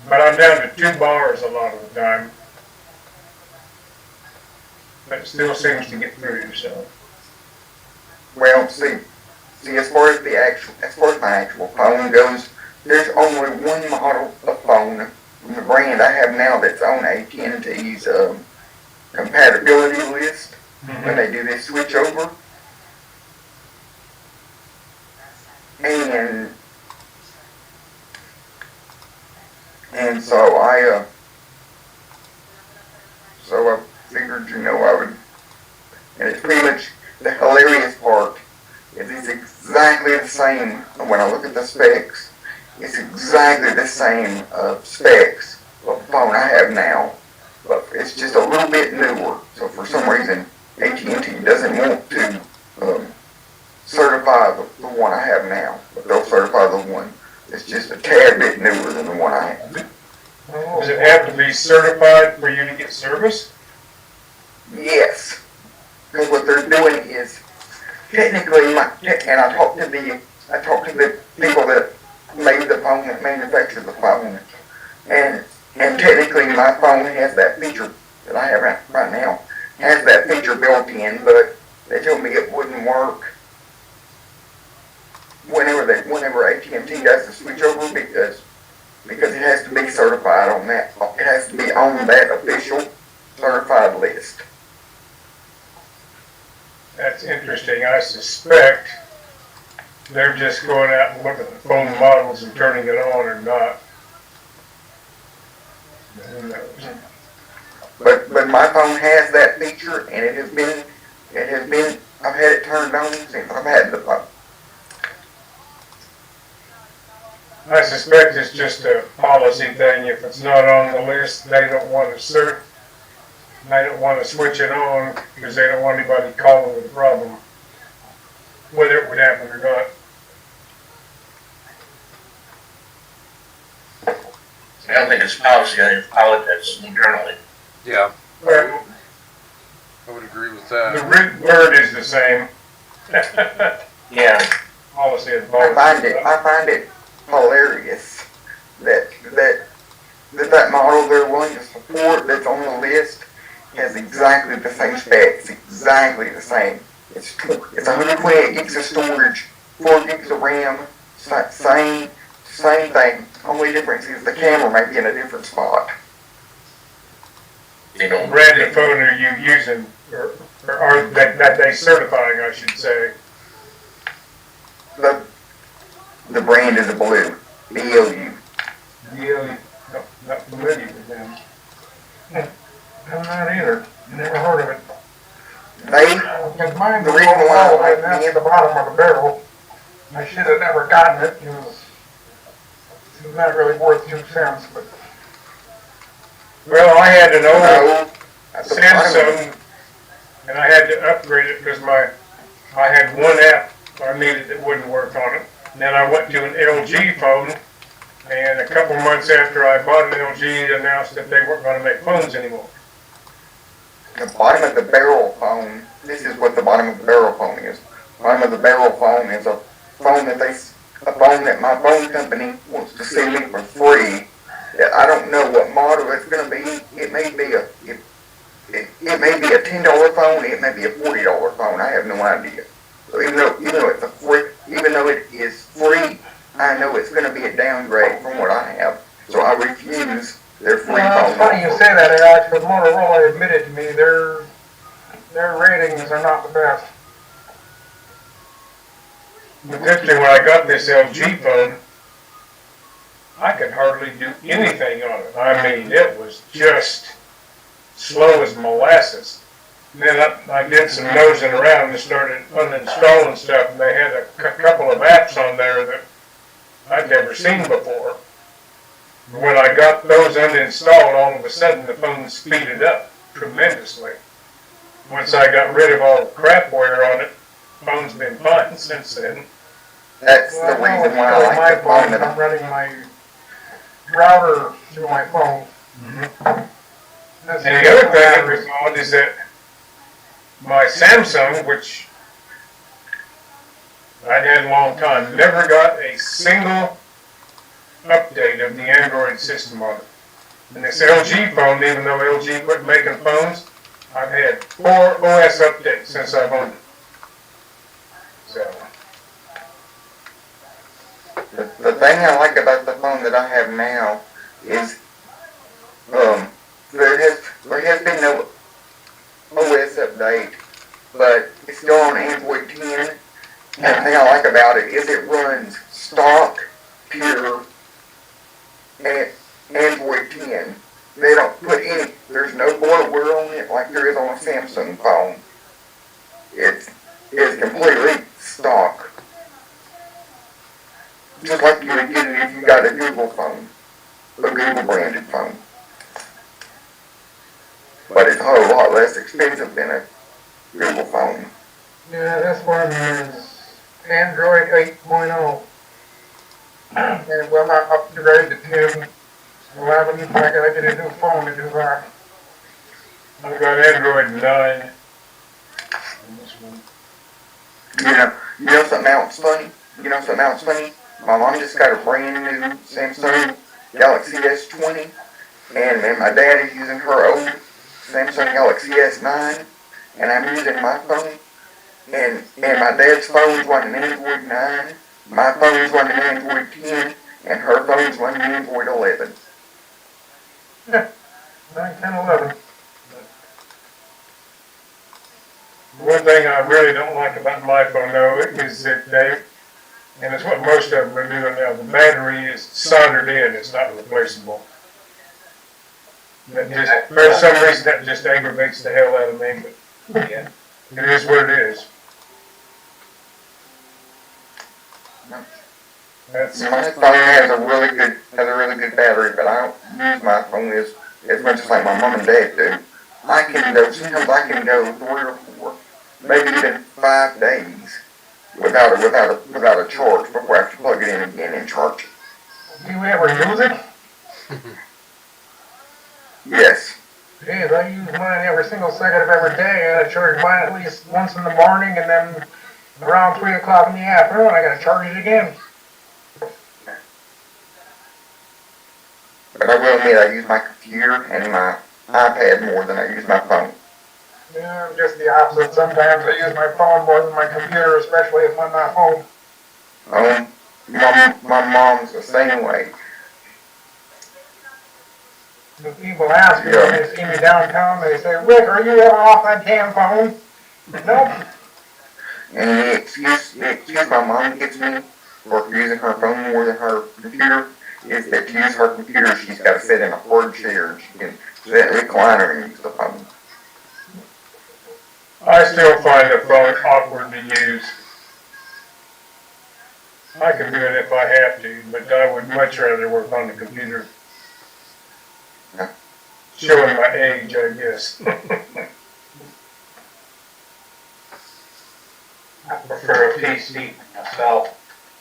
G: but I'm down to 2 bars a lot of the time. But it still seems to get through, so.
F: well, see, as far as my actual phone goes, there's only one model of phone from the brand I have now that's on AT&T's compatibility list when they do this switch over. And so I figured, I would, and it's pretty much the hilarious part is it's exactly the same when I look at the specs. It's exactly the same specs of the phone I have now, but it's just a little bit newer. So for some reason, AT&T doesn't want to certify the one I have now, but they'll certify the one that's just a tad bit newer than the one I have.
G: Does it have to be certified for you to get service?
F: Yes, because what they're doing is technically, and I talked to the people that made the phone, that manufactured the phone, and technically my phone has that feature that I have right now, has that feature built in, but they told me it wouldn't work whenever AT&T does the switch over because it has to be certified on that. It has to be on that official certified list.
G: That's interesting. I suspect they're just going out and looking at the phone models and turning it on or not. Who knows?
F: But my phone has that feature, and I've had it turned on since I've had the phone.
G: I suspect it's just a policy thing. If it's not on the list, they don't want to switch it on because they don't want anybody calling with a problem, whether it would happen or not.
A: I don't think it's policy, I think politics internally.
C: Yeah,
G: Well,
C: I would agree with
G: the
C: that.
G: root word is the same.
A: Yeah.
G: Policy and
F: I
G: policy.
F: find it hilarious that model they're willing to support that's on the list has exactly the same specs, exactly the same. It's 128 gigs of storage, 4 gigs of RAM, same thing. Only difference is the camera might be in a different spot.
A: They don't.
G: Brand of phone are you using, or are that they certifying, I should say?
F: The brand is a blue, BLU.
G: Yeah, not familiar with them. I'm not either. Never heard of it.
D: Because mine's
F: The
D: a
F: reason
D: little
F: why I
D: low,
F: like
D: and that's
F: the-
D: the bottom of the barrel. I should have never gotten it. It's not really worth 2 cents, but
G: Well, I had an old
F: No, that's the bottom.
G: Samsung, and I had to upgrade it because I had one app I needed that wouldn't work on it. Then I went to an LG phone, and a couple months after I bought an LG, it announced that they weren't going to make phones anymore.
F: The bottom of the barrel phone, this is what the bottom of the barrel phone is. Bottom of the barrel phone is a phone that my phone company wants to sell me for free. That I don't know what model it's going to be. It may be a $10 phone. It may be a $40 phone. I have no idea. So even though it is free, I know it's going to be a downgrade from what I have. So I refuse their free phone.
D: it's funny you say that, Alex, because Motorola admitted to me their ratings are not the best.
G: Particularly when I got this LG phone, I could hardly do anything on it. I mean, it was just slow as molasses. Then I did some nosing around and started uninstalling stuff, and they had a couple of apps on there that I'd never seen before. When I got those uninstalled, all of a sudden the phone speeded up tremendously. Once I got rid of all the crapware on it, the phone's been fine since then.
F: That's the reason why I like the phone that
D: I'm running my router through my phone.
G: And the other thing I recalled is that my Samsung, which I'd had a long time, never got a single update of the Android system on it. And this LG phone, even though LG quit making phones, I've had 4 OS updates since I've owned it. So,
F: The thing I like about the phone that I have now is, there has been no OS update, but it's still on Android 10. And the thing I like about it is it runs stock, pure, and Android 10. They don't put there's no bloatware on it like there is on a Samsung phone. It's completely stock. Just like you would get it if you got a Google phone, a Google branded phone. But it's a whole lot less expensive than a Google phone.
D: Yeah, this one is Android 8.0. And it will not upgrade to 10. 11, I gotta get a new phone to do that.
G: I've got Android 9.
F: You know something else funny? My mom just got a brand new Samsung Galaxy S20, and my dad is using her old Samsung Galaxy S9, and I'm using my phone, and my dad's phone's running Android 9, my phone's running Android 10, and her phone's running Android 11.
D: 9, 10, 11.
G: One thing I really don't like about my phone, though, is that and it's what most of them are doing now, the battery is soldered in, it's not replaceable. That just, for some reason, that just aggravates the hell out of me, but yeah, it is what it is. That's,
F: My phone has a really good battery, but I don't use my phone as much as like my mom and dad do. Sometimes I can go 3 or 4, maybe even 5 days without a charge before I have to plug it in again and charge it.
D: Do you ever use it?
F: Yes.
D: Geez, I use mine every single second of every day. I charge mine at least once in the morning, and then around 3 o'clock in the afternoon, I gotta charge it again.
F: But I will admit I use my computer and my iPad more than I use my phone.
D: Yeah, I'm just the opposite. Sometimes I use my phone more than my computer, especially if I'm not home.
F: My mom's the same way.
D: When people ask me when they see me downtown, they say, "Rick, are you ever off that damn phone?" Nope.
F: And the excuse my mom gives me for using her phone more than her computer is that to use her computer, she's got to sit in a hard chair and she can sit in a recliner and use the phone.
G: I still find the phone awkward to use. I can do it if I have to, but I would much rather work on the computer.
F: Yeah.
G: Showing my age, I guess.
B: I prefer a PC myself,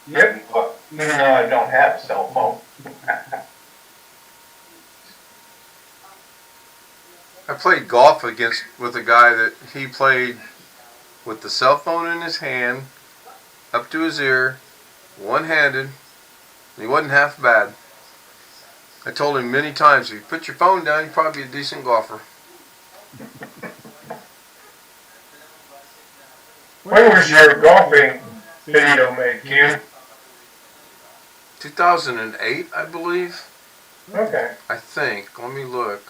G: Yep.
B: even though I don't have a cell phone.
C: I played golf with a guy that he played with the cell phone in his hand, up to his ear, one-handed, and he wasn't half bad. I told him many times, if you put your phone down, you're probably a decent golfer.
G: When was your golfing video made, Ken?
C: 2008, I believe.
G: Okay.
C: I think. Let me look.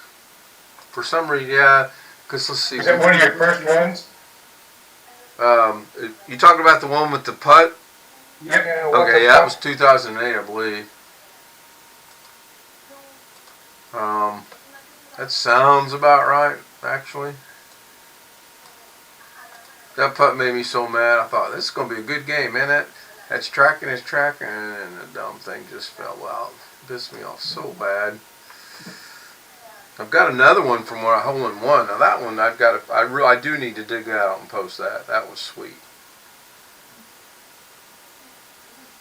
C: For some reason, yeah. Because let's see.
G: Is that one of your first ones?
C: You talking about the one with the putt?
G: Yep.
C: Okay, yeah, that was 2008, I believe. That sounds about right, actually. That putt made me so mad. I thought, this is going to be a good game, man. That's tracking, and the dumb thing just fell out. Pissed me off so bad. I've got another one from where I hole in one. Now that one, I do need to dig that out and post that. That was sweet.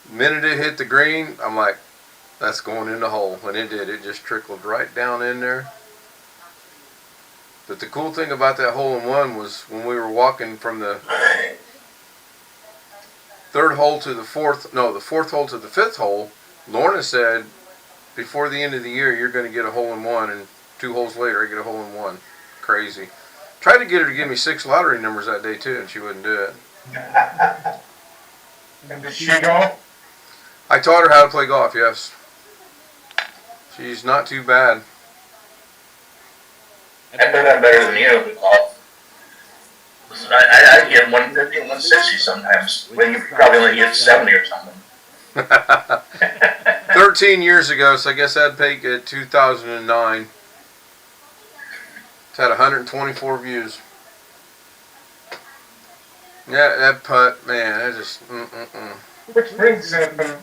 C: The minute it hit the green, I'm like, that's going in the hole. When it did, it just trickled right down in there. But the cool thing about that hole-in-one was when we were walking from the third hole to the fourth hole to the fifth hole, Lorna said, before the end of the year, you're going to get a hole-in-one, and 2 holes later, I get a hole-in-one. Crazy. Tried to get her to give me 6 lottery numbers that day, too, and she wouldn't do it.
G: And did she go?
C: I taught her how to play golf, yes. She's not too bad.
A: I bet I'm better than you with golf. Listen, I get 150, 160 sometimes, when you probably only get 70 or something.
C: 13 years ago, so I guess I'd peak at 2009. It's had 124 views. Yeah, that putt, man, I just,
G: Which brings up a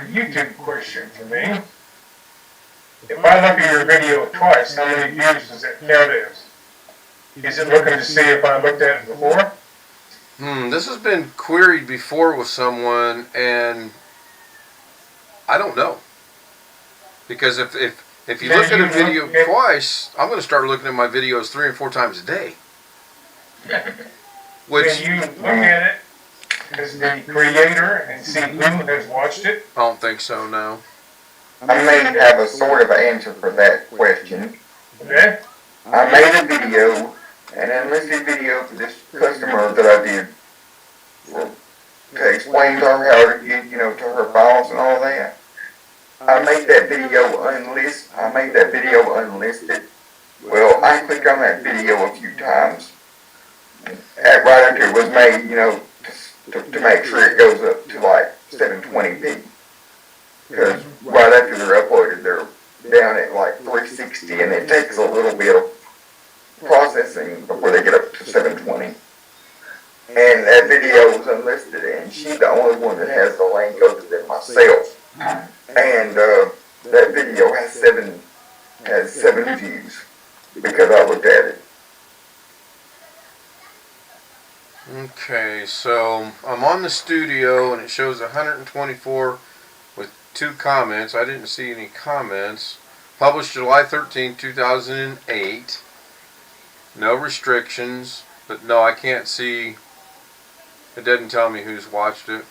G: YouTube question for me. If I look at your video twice, how many views does that count as? Is it looking to see if I looked at it before?
C: This has been queried before with someone, and I don't know. Because if you look at a video twice, I'm going to start looking at my videos 3 and 4 times a day. Which,
G: Can you look at it as the creator and see who has watched it?
C: I don't think so, no.
F: I may have a sort of answer for that question.
G: Okay?
F: I made a video, an unlisted video for this customer that I did to explain to her how to get, to her files and all that. I made that video unlisted. Well, I clicked on that video a few times. Right after it was made, to make sure it goes up to like 720p. Because right after they're uploaded, they're down at like 360, and it takes a little bit of processing before they get up to 720. And that video was unlisted, and she's the only one that has the link other than myself. And that video has seven views because I looked at it.
C: Okay, so I'm on the studio, and it shows 124 with 2 comments. I didn't see any comments. Published July 13, 2008. No restrictions, but no, I can't see. It doesn't tell me who's watched it.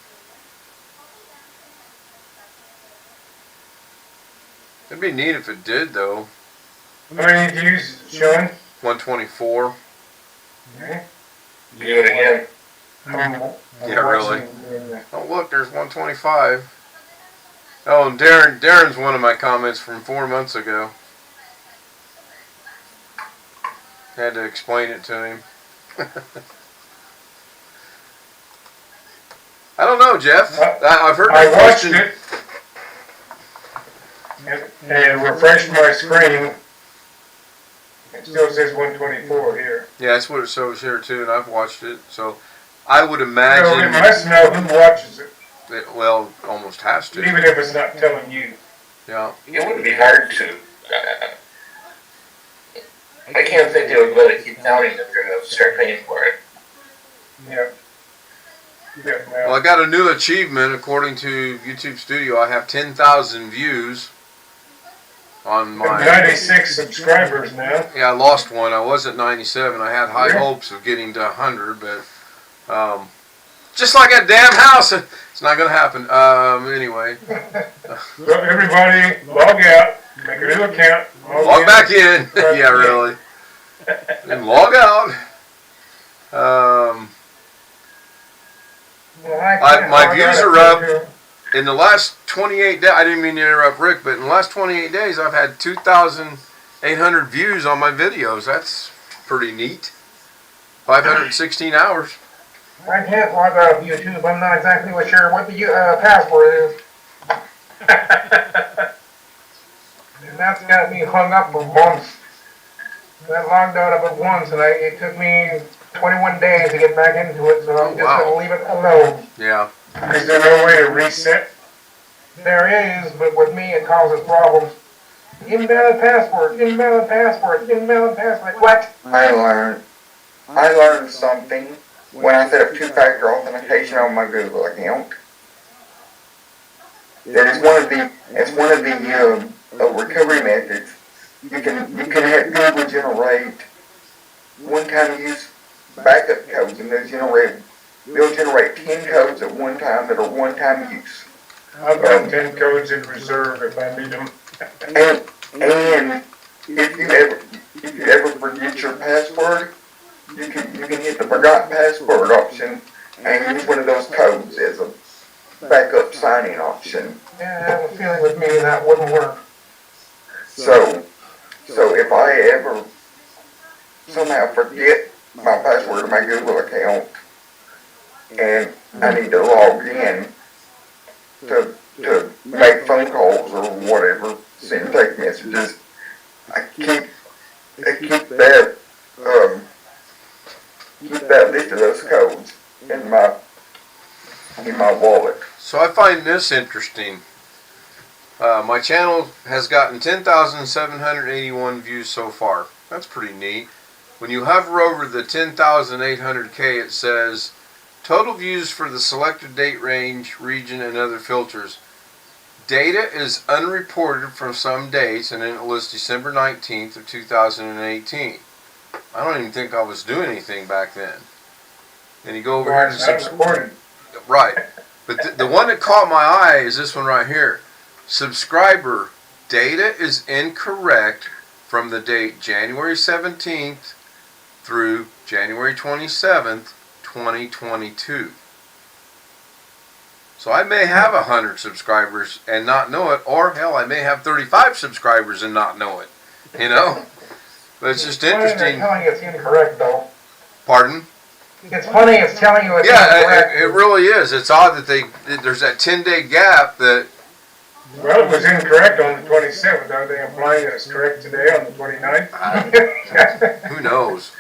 C: It'd be neat if it did, though.
G: How many views showing?
C: 124.
G: Okay.
A: Do it again.
C: Yeah, really. Oh, look, there's 125. Oh, and Darren's one of my comments from 4 months ago. Had to explain it to him. I don't know, Jeff. I've heard
G: I
C: that
G: watched
C: question.
G: it and refreshed my screen. It still says 124 here.
C: Yeah, that's what it shows here too, and I've watched it. So I would
G: So it
C: imagine
G: must know who watches it,
C: it, well, almost has to.
G: even if it's not telling you.
C: Yeah.
A: It wouldn't be hard to. I can't think they would let it keep counting if they're going to start paying for it.
G: Yeah. Yeah,
C: Well, I got a new achievement according to YouTube Studio. I have 10,000 views on my.
G: 96 subscribers now.
C: Yeah, I lost one. I was at 97. I had high hopes of getting to 100, but just like that damn house, it's not going to happen. Anyway.
G: So everybody, log out, make a new account.
C: Log back in. Yeah, really. And log out. My views are up. In the last 28 days, I didn't mean to interrupt Rick, but in the last 28 days, I've had 2,800 views on my videos. That's pretty neat. 516 hours.
D: I can't log out of YouTube. I'm not exactly sure what the password is. And that's got me hung up for months. I logged out of it once, and it took me 21 days to get back into it, so I'm just going to leave it alone.
C: Yeah.
G: Is there no way to reset?
D: There is, but with me it causes problems. Invalid password, invalid password, invalid password. What?
F: I learned something when I set up 2-factor authentication on my Google account. That is one of the recovery methods you can have Google generate one-time use backup codes, and they'll generate 10 codes at one time that are one-time use.
G: I've got 10 codes in reserve if I need them.
F: And if you ever forget your password, you can hit the forgot password option and use one of those codes as a backup signing option.
D: Yeah, I have a feeling with me that wouldn't work.
F: So if I ever somehow forget my password to my Google account and I need to log in to make phone calls or whatever, send text messages, I keep that list of those codes in my wallet.
C: So I find this interesting. My channel has gotten 10,781 views so far. That's pretty neat. When you hover over the 10,800K, it says total views for the selected date range, region, and other filters. Data is unreported from some dates, and then it lists December 19th of 2018. I don't even think I was doing anything back then. And you go over here to
G: Supported.
C: right. But the one that caught my eye is this one right here. Subscriber data is incorrect from the date January 17th through January 27th, 2022. So I may have 100 subscribers and not know it, or hell, I may have 35 subscribers and not know it. You know? But it's just interesting.
D: They're telling you it's incorrect, though.
C: Pardon?
D: It's funny it's telling you it's
C: Yeah,
D: incorrect.
C: it really is. It's odd that there's that 10-day gap that.
G: Well, it was incorrect on the 27th. Are they implying that it's correct today on the 29th?
C: Who knows?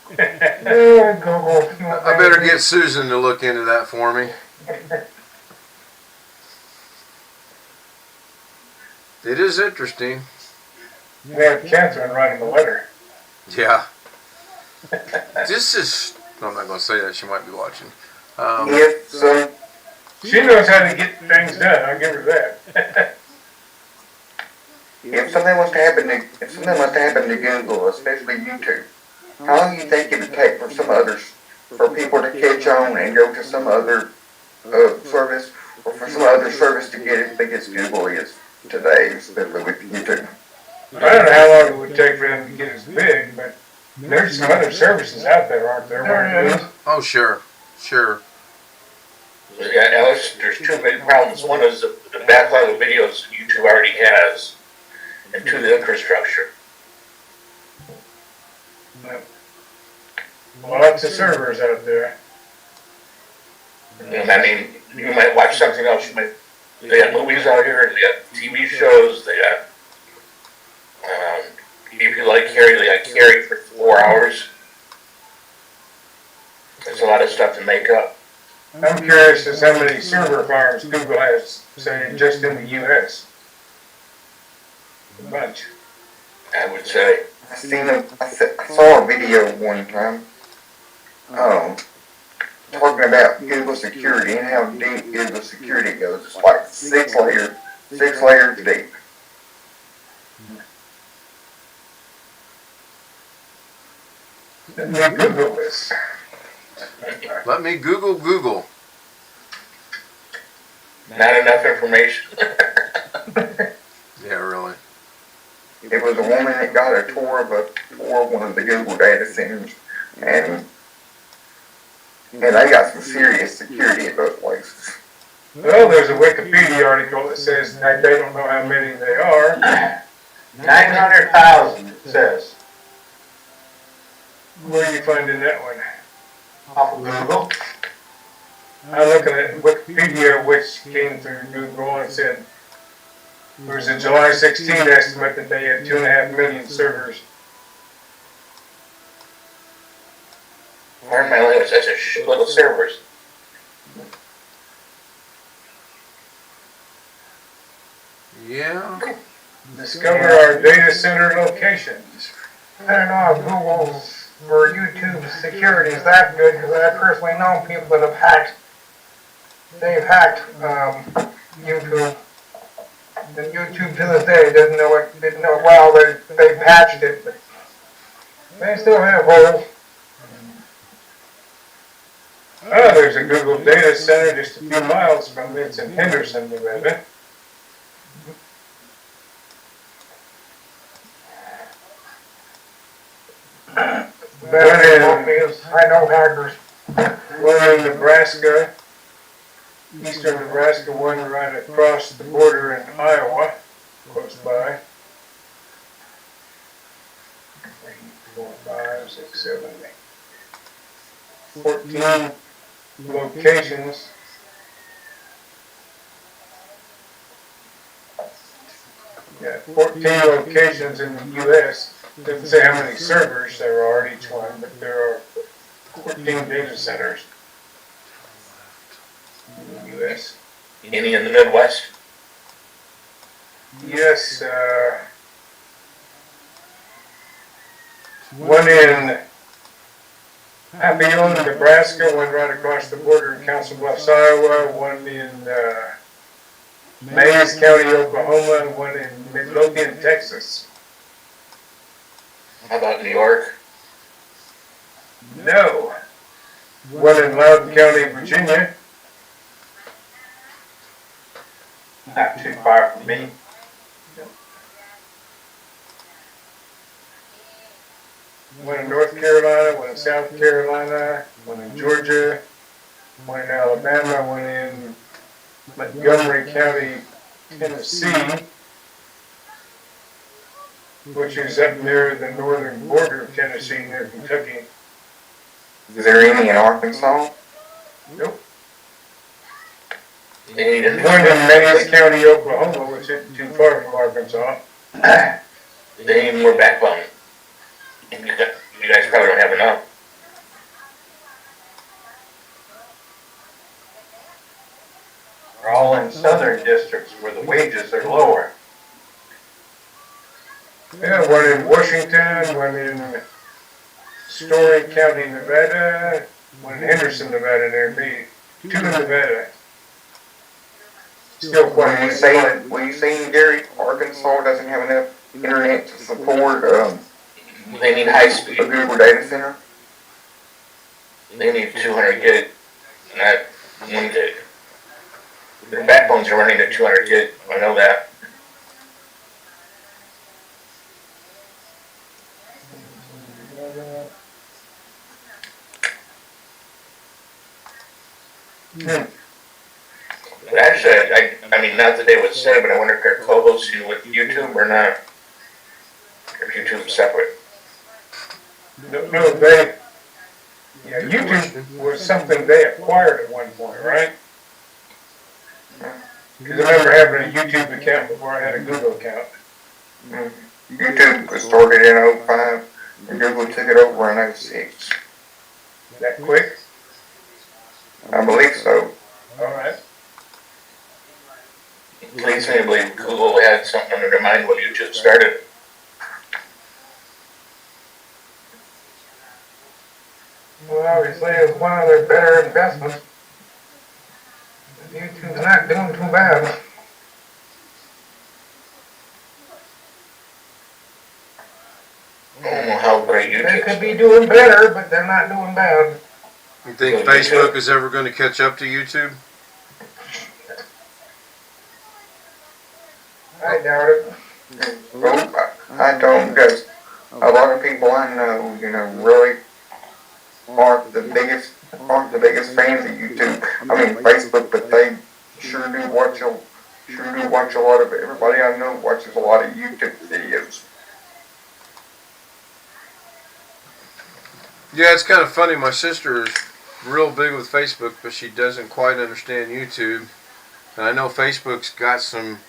D: Google.
C: I better get Susan to look into that for me. It is interesting.
G: They have Catherine writing a letter.
C: Yeah. This is. I'm not going to say that. She might be watching.
G: She knows how to get things done. I'll give her that.
F: If something was to happen to Google, especially YouTube, how long do you think it would take for people to catch on and go to some other service, or for some other service to get as big as Google is today, especially with YouTube?
G: I don't know how long it would take for them to get as big, but there's some other services out there, aren't there?
D: There
C: Oh, sure. Sure.
A: Yeah, Alice, there's two big problems. One is the backlog of videos YouTube already has, and two, the infrastructure.
G: Lots of servers out there.
A: I mean, you might watch something else. They got movies out here, they got TV shows, they got, if you like Carrie, they got Carrie for 4 hours. There's a lot of stuff to make up.
G: I'm curious as how many server farms Google has, say, just in the U.S. A bunch.
A: I would say.
F: I saw a video one time, talking about Google security and how deep Google security goes. It's like six layers deep.
G: Let me Google this.
C: Let me Google.
A: Not enough information.
C: Yeah, really.
F: It was a woman that got a tour of one of the Google data centers, and they got some serious security at those places.
G: Well, there's a Wikipedia article that says they don't know how many they are.
B: 900,000, it says.
G: Where are you finding that one?
B: Off of Google.
G: I'm looking at Wikipedia, which came through Google, and it said there was a July 16th estimate that they had 2.5 million servers.
A: Pardon my language, that's a shitload of servers.
C: Yeah.
G: Discover our data center locations.
D: I don't know if Google's or YouTube's security is that good, because I personally know people that have hacked. They've hacked YouTube. And YouTube to this day didn't know, well, they patched it, but they still have holes.
G: Oh, there's a Google data center just a few miles from me. It's in Henderson, Nevada.
D: Better than help me is, I know hackers.
G: One in Nebraska, eastern Nebraska, one right across the border in Iowa, close by. 3, 4, 5, 6, 7, 8. 14 locations. Yeah, 14 locations in the U.S. Doesn't say how many servers there are at each one, but there are 14 data centers in the U.S.
A: Any in the Midwest?
G: Yes, one in Papillon, Nebraska, one right across the border in Council Bluffs, Iowa, one in Mays County, Oklahoma, and one in Midlothian, Texas.
A: How about New York?
G: No. One in Loudoun County, Virginia. Not too far from me. One in North Carolina, one in South Carolina, one in Georgia, one in Alabama, one in Montgomery County, Tennessee, which is up near the northern border of Tennessee, near Kentucky.
F: Is there any in Arkansas?
G: Nope.
A: They need a
G: One in Mays County, Oklahoma, which isn't too far from Arkansas.
A: They need more backbone. And you guys probably don't have enough.
D: They're all in southern districts where the wages are lower.
G: Yeah, one in Washington, one in Story County, Nevada, one in Henderson, Nevada, near me. 2 in Nevada. Still quite
F: Were you saying, Gary, Arkansas doesn't have enough internet to support
A: They need high
F: a
A: speed.
F: Google data center?
A: They need 200 gig, not 1 gig. Their backbones are running at 200 gig. I know that. But actually, I mean, not that they would say, but I wonder if they're co-hosting with YouTube or not. If YouTube's separate.
G: No, YouTube was something they acquired at one point, right? Because I remember having a YouTube account before I had a Google account.
F: YouTube was started in 05, and Google took it over in 06.
G: That quick?
F: I believe so.
G: Alright.
A: Leads me to believe Google had something under their mind when YouTube started.
D: Well, obviously, it's one of their better investments. YouTube's not doing too bad.
A: I don't know how great
D: They
A: YouTube
D: could be
A: is.
D: doing better, but they're not doing bad.
C: You think
A: Well,
C: Facebook
A: YouTube-
C: is ever going to catch up to YouTube?
D: I doubt it.
F: Well, I don't, because a lot of people I know, really aren't the biggest fans of YouTube. I mean Facebook, but they sure do watch a lot of it. Everybody I know watches a lot of YouTube videos.
C: Yeah, it's kind of funny. My sister is real big with Facebook, but she doesn't quite understand YouTube. And I know Facebook's got some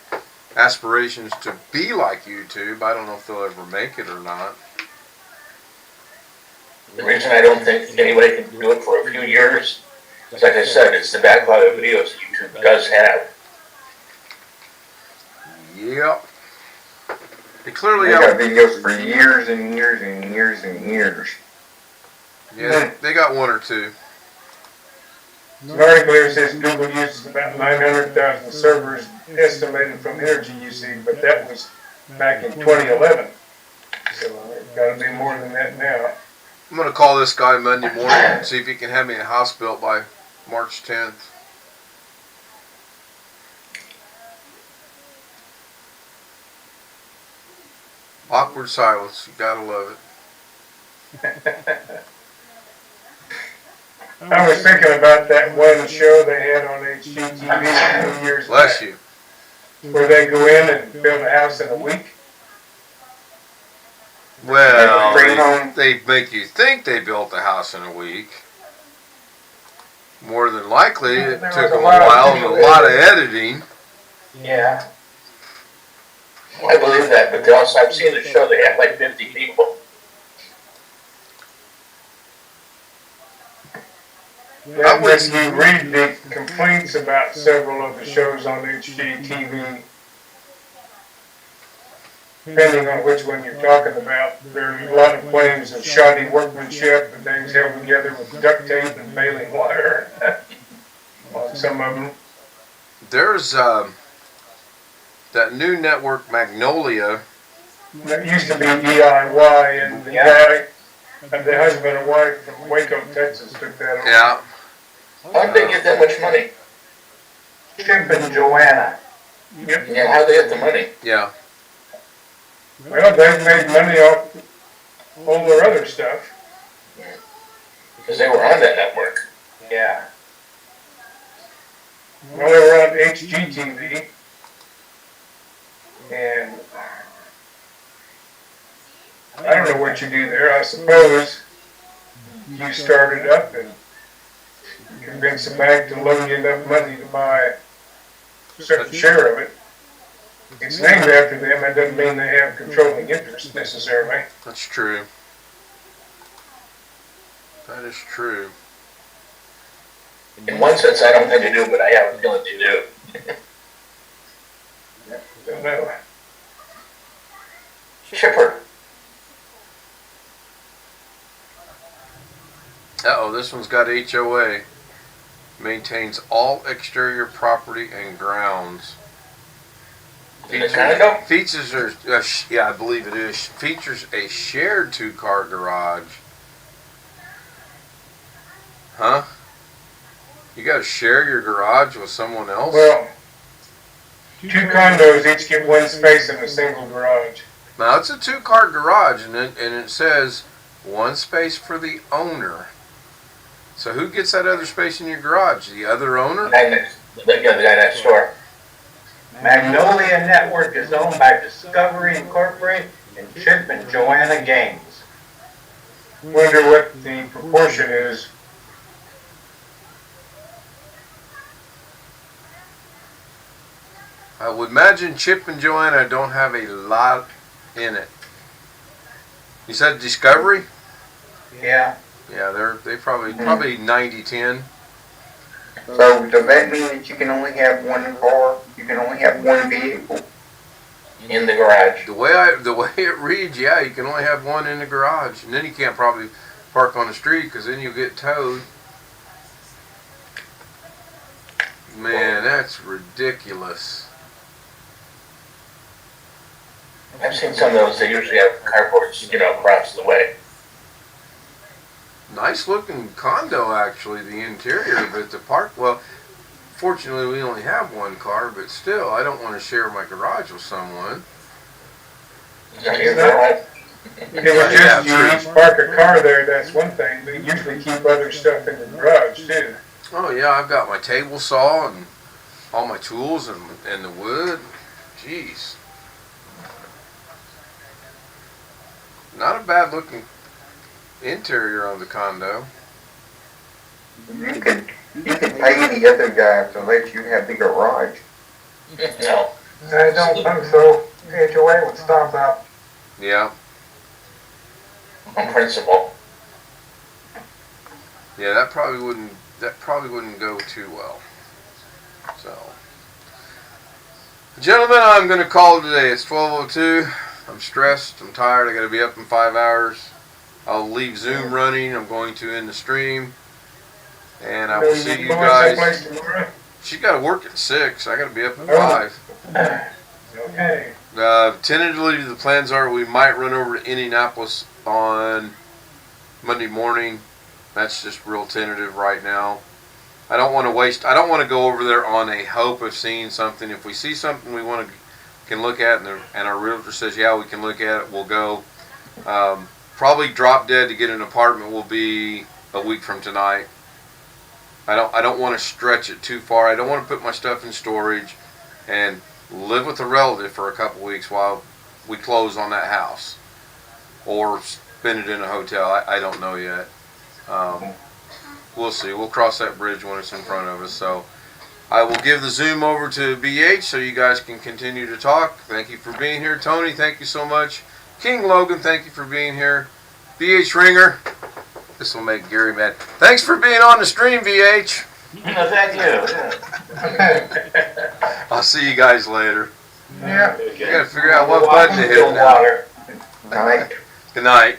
C: aspirations to be like YouTube. I don't know if they'll ever make it or not.
A: The reason I don't think anybody can do it for a few years is, like I said, it's the backlog of videos that YouTube does have.
C: Yep. They clearly
F: They got
C: have.
F: videos for years and years and years and years.
C: Yeah, they got one or two.
G: An article here says Google uses about 900,000 servers estimated from energy usage, but that was back in 2011. So it's got to be more than that now.
C: I'm gonna call this guy Monday morning and see if he can have me a house built by March 10th. Awkward silence. You gotta love it.
G: I was thinking about that one show they had on HGTV a few years
C: Bless
G: back,
C: you.
G: where they go in and build a house in a week.
C: Well, they make you think they built a house in a week. More than likely, it took them a while and a lot of editing.
B: Yeah.
A: I believe that, but they also, I've seen the show, they have like 50 people.
G: Yeah, when you read the complaints about several of the shows on HGTV, depending on which one you're talking about, there are a lot of claims of shoddy workmanship and things held together with duct tape and baling wire on some of them.
C: There's that new network Magnolia.
G: That used to be DIY, and the guy, and the husband and wife from Waco, Texas took that over.
C: Yeah.
A: How'd they get that much money?
B: Chip and Joanna.
G: Yep.
A: Yeah, how'd they get the money?
C: Yeah.
G: Well, they've made money off all their other stuff.
A: Because they were on that network.
B: Yeah.
G: Well, they were on HGTV. And I don't know what you do there. I suppose you start it up and convince the bank to loan you enough money to buy a certain share of it. It's named after them. That doesn't mean they have controlling interest necessarily.
C: That's true. That is true.
A: In one sense, I don't think they do, but I have a feeling they do.
G: Don't know.
A: Chipper.
C: Uh-oh, this one's got HOA. Maintains all exterior property and grounds.
A: In the condo?
C: Features are, yeah, I believe it is. Features a shared 2-car garage. Huh? You gotta share your garage with someone else?
G: Well, 2 condos each get 1 space in a single garage.
C: Now it's a 2-car garage, and it says 1 space for the owner. So who gets that other space in your garage? The other owner?
A: The guy next door.
B: Magnolia Network is owned by Discovery Incorporated and Chip and Joanna Games.
G: Wonder what the proportion is.
C: I would imagine Chip and Joanna don't have a lot in it. You said Discovery?
B: Yeah.
C: Yeah, they probably 90-10.
F: So does that mean that you can only have 1 car? You can only have 1 vehicle?
A: In the garage.
C: The way it reads, yeah, you can only have 1 in the garage, and then you can't probably park on the street because then you'll get towed. Man, that's ridiculous.
A: I've seen some of those, they usually have carports, across the way.
C: Nice looking condo, actually, the interior, but the park, well, fortunately we only have 1 car, but still, I don't want to share my garage with someone.
A: Is that your garage?
G: If it was just you each park a car there, that's one thing. They usually keep other stuff in the garage too.
C: Oh yeah, I've got my table saw and all my tools and the wood. Jeez. Not a bad looking interior on the condo.
F: You could pay the other guy to let you have the garage.
A: No.
D: I don't think so. HOA would stop that.
C: Yeah.
A: On principle.
C: Yeah, that probably wouldn't go too well. So, gentlemen, I'm going to call it today. It's 12:02. I'm stressed. I'm tired. I got to be up in 5 hours. I'll leave Zoom running. I'm going to end the stream. And I will see you
G: Going
C: guys.
G: someplace tomorrow?
C: She got to work at 6. I got to be up at
G: Oh.
C: 5.
G: Okay.
C: Tentatively, the plans are we might run over to Indianapolis on Monday morning. That's just real tentative right now. I don't want to go over there on a hope of seeing something. If we see something we can look at, and our realtor says, yeah, we can look at it, we'll go. Probably drop dead to get an apartment will be a week from tonight. I don't want to stretch it too far. I don't want to put my stuff in storage and live with a relative for a couple weeks while we close on that house, or spend it in a hotel. I don't know yet. We'll see. We'll cross that bridge when it's in front of us. So I will give the Zoom over to BH so you guys can continue to talk. Thank you for being here. Tony, thank you so much. King Logan, thank you for being here. BH Ringer, this will make Gary mad. Thanks for being on the stream, VH.
E: No, thank you.
C: I'll see you guys later.
G: Yeah.
C: I gotta figure out what button to hit now.
F: Night.
C: Good night.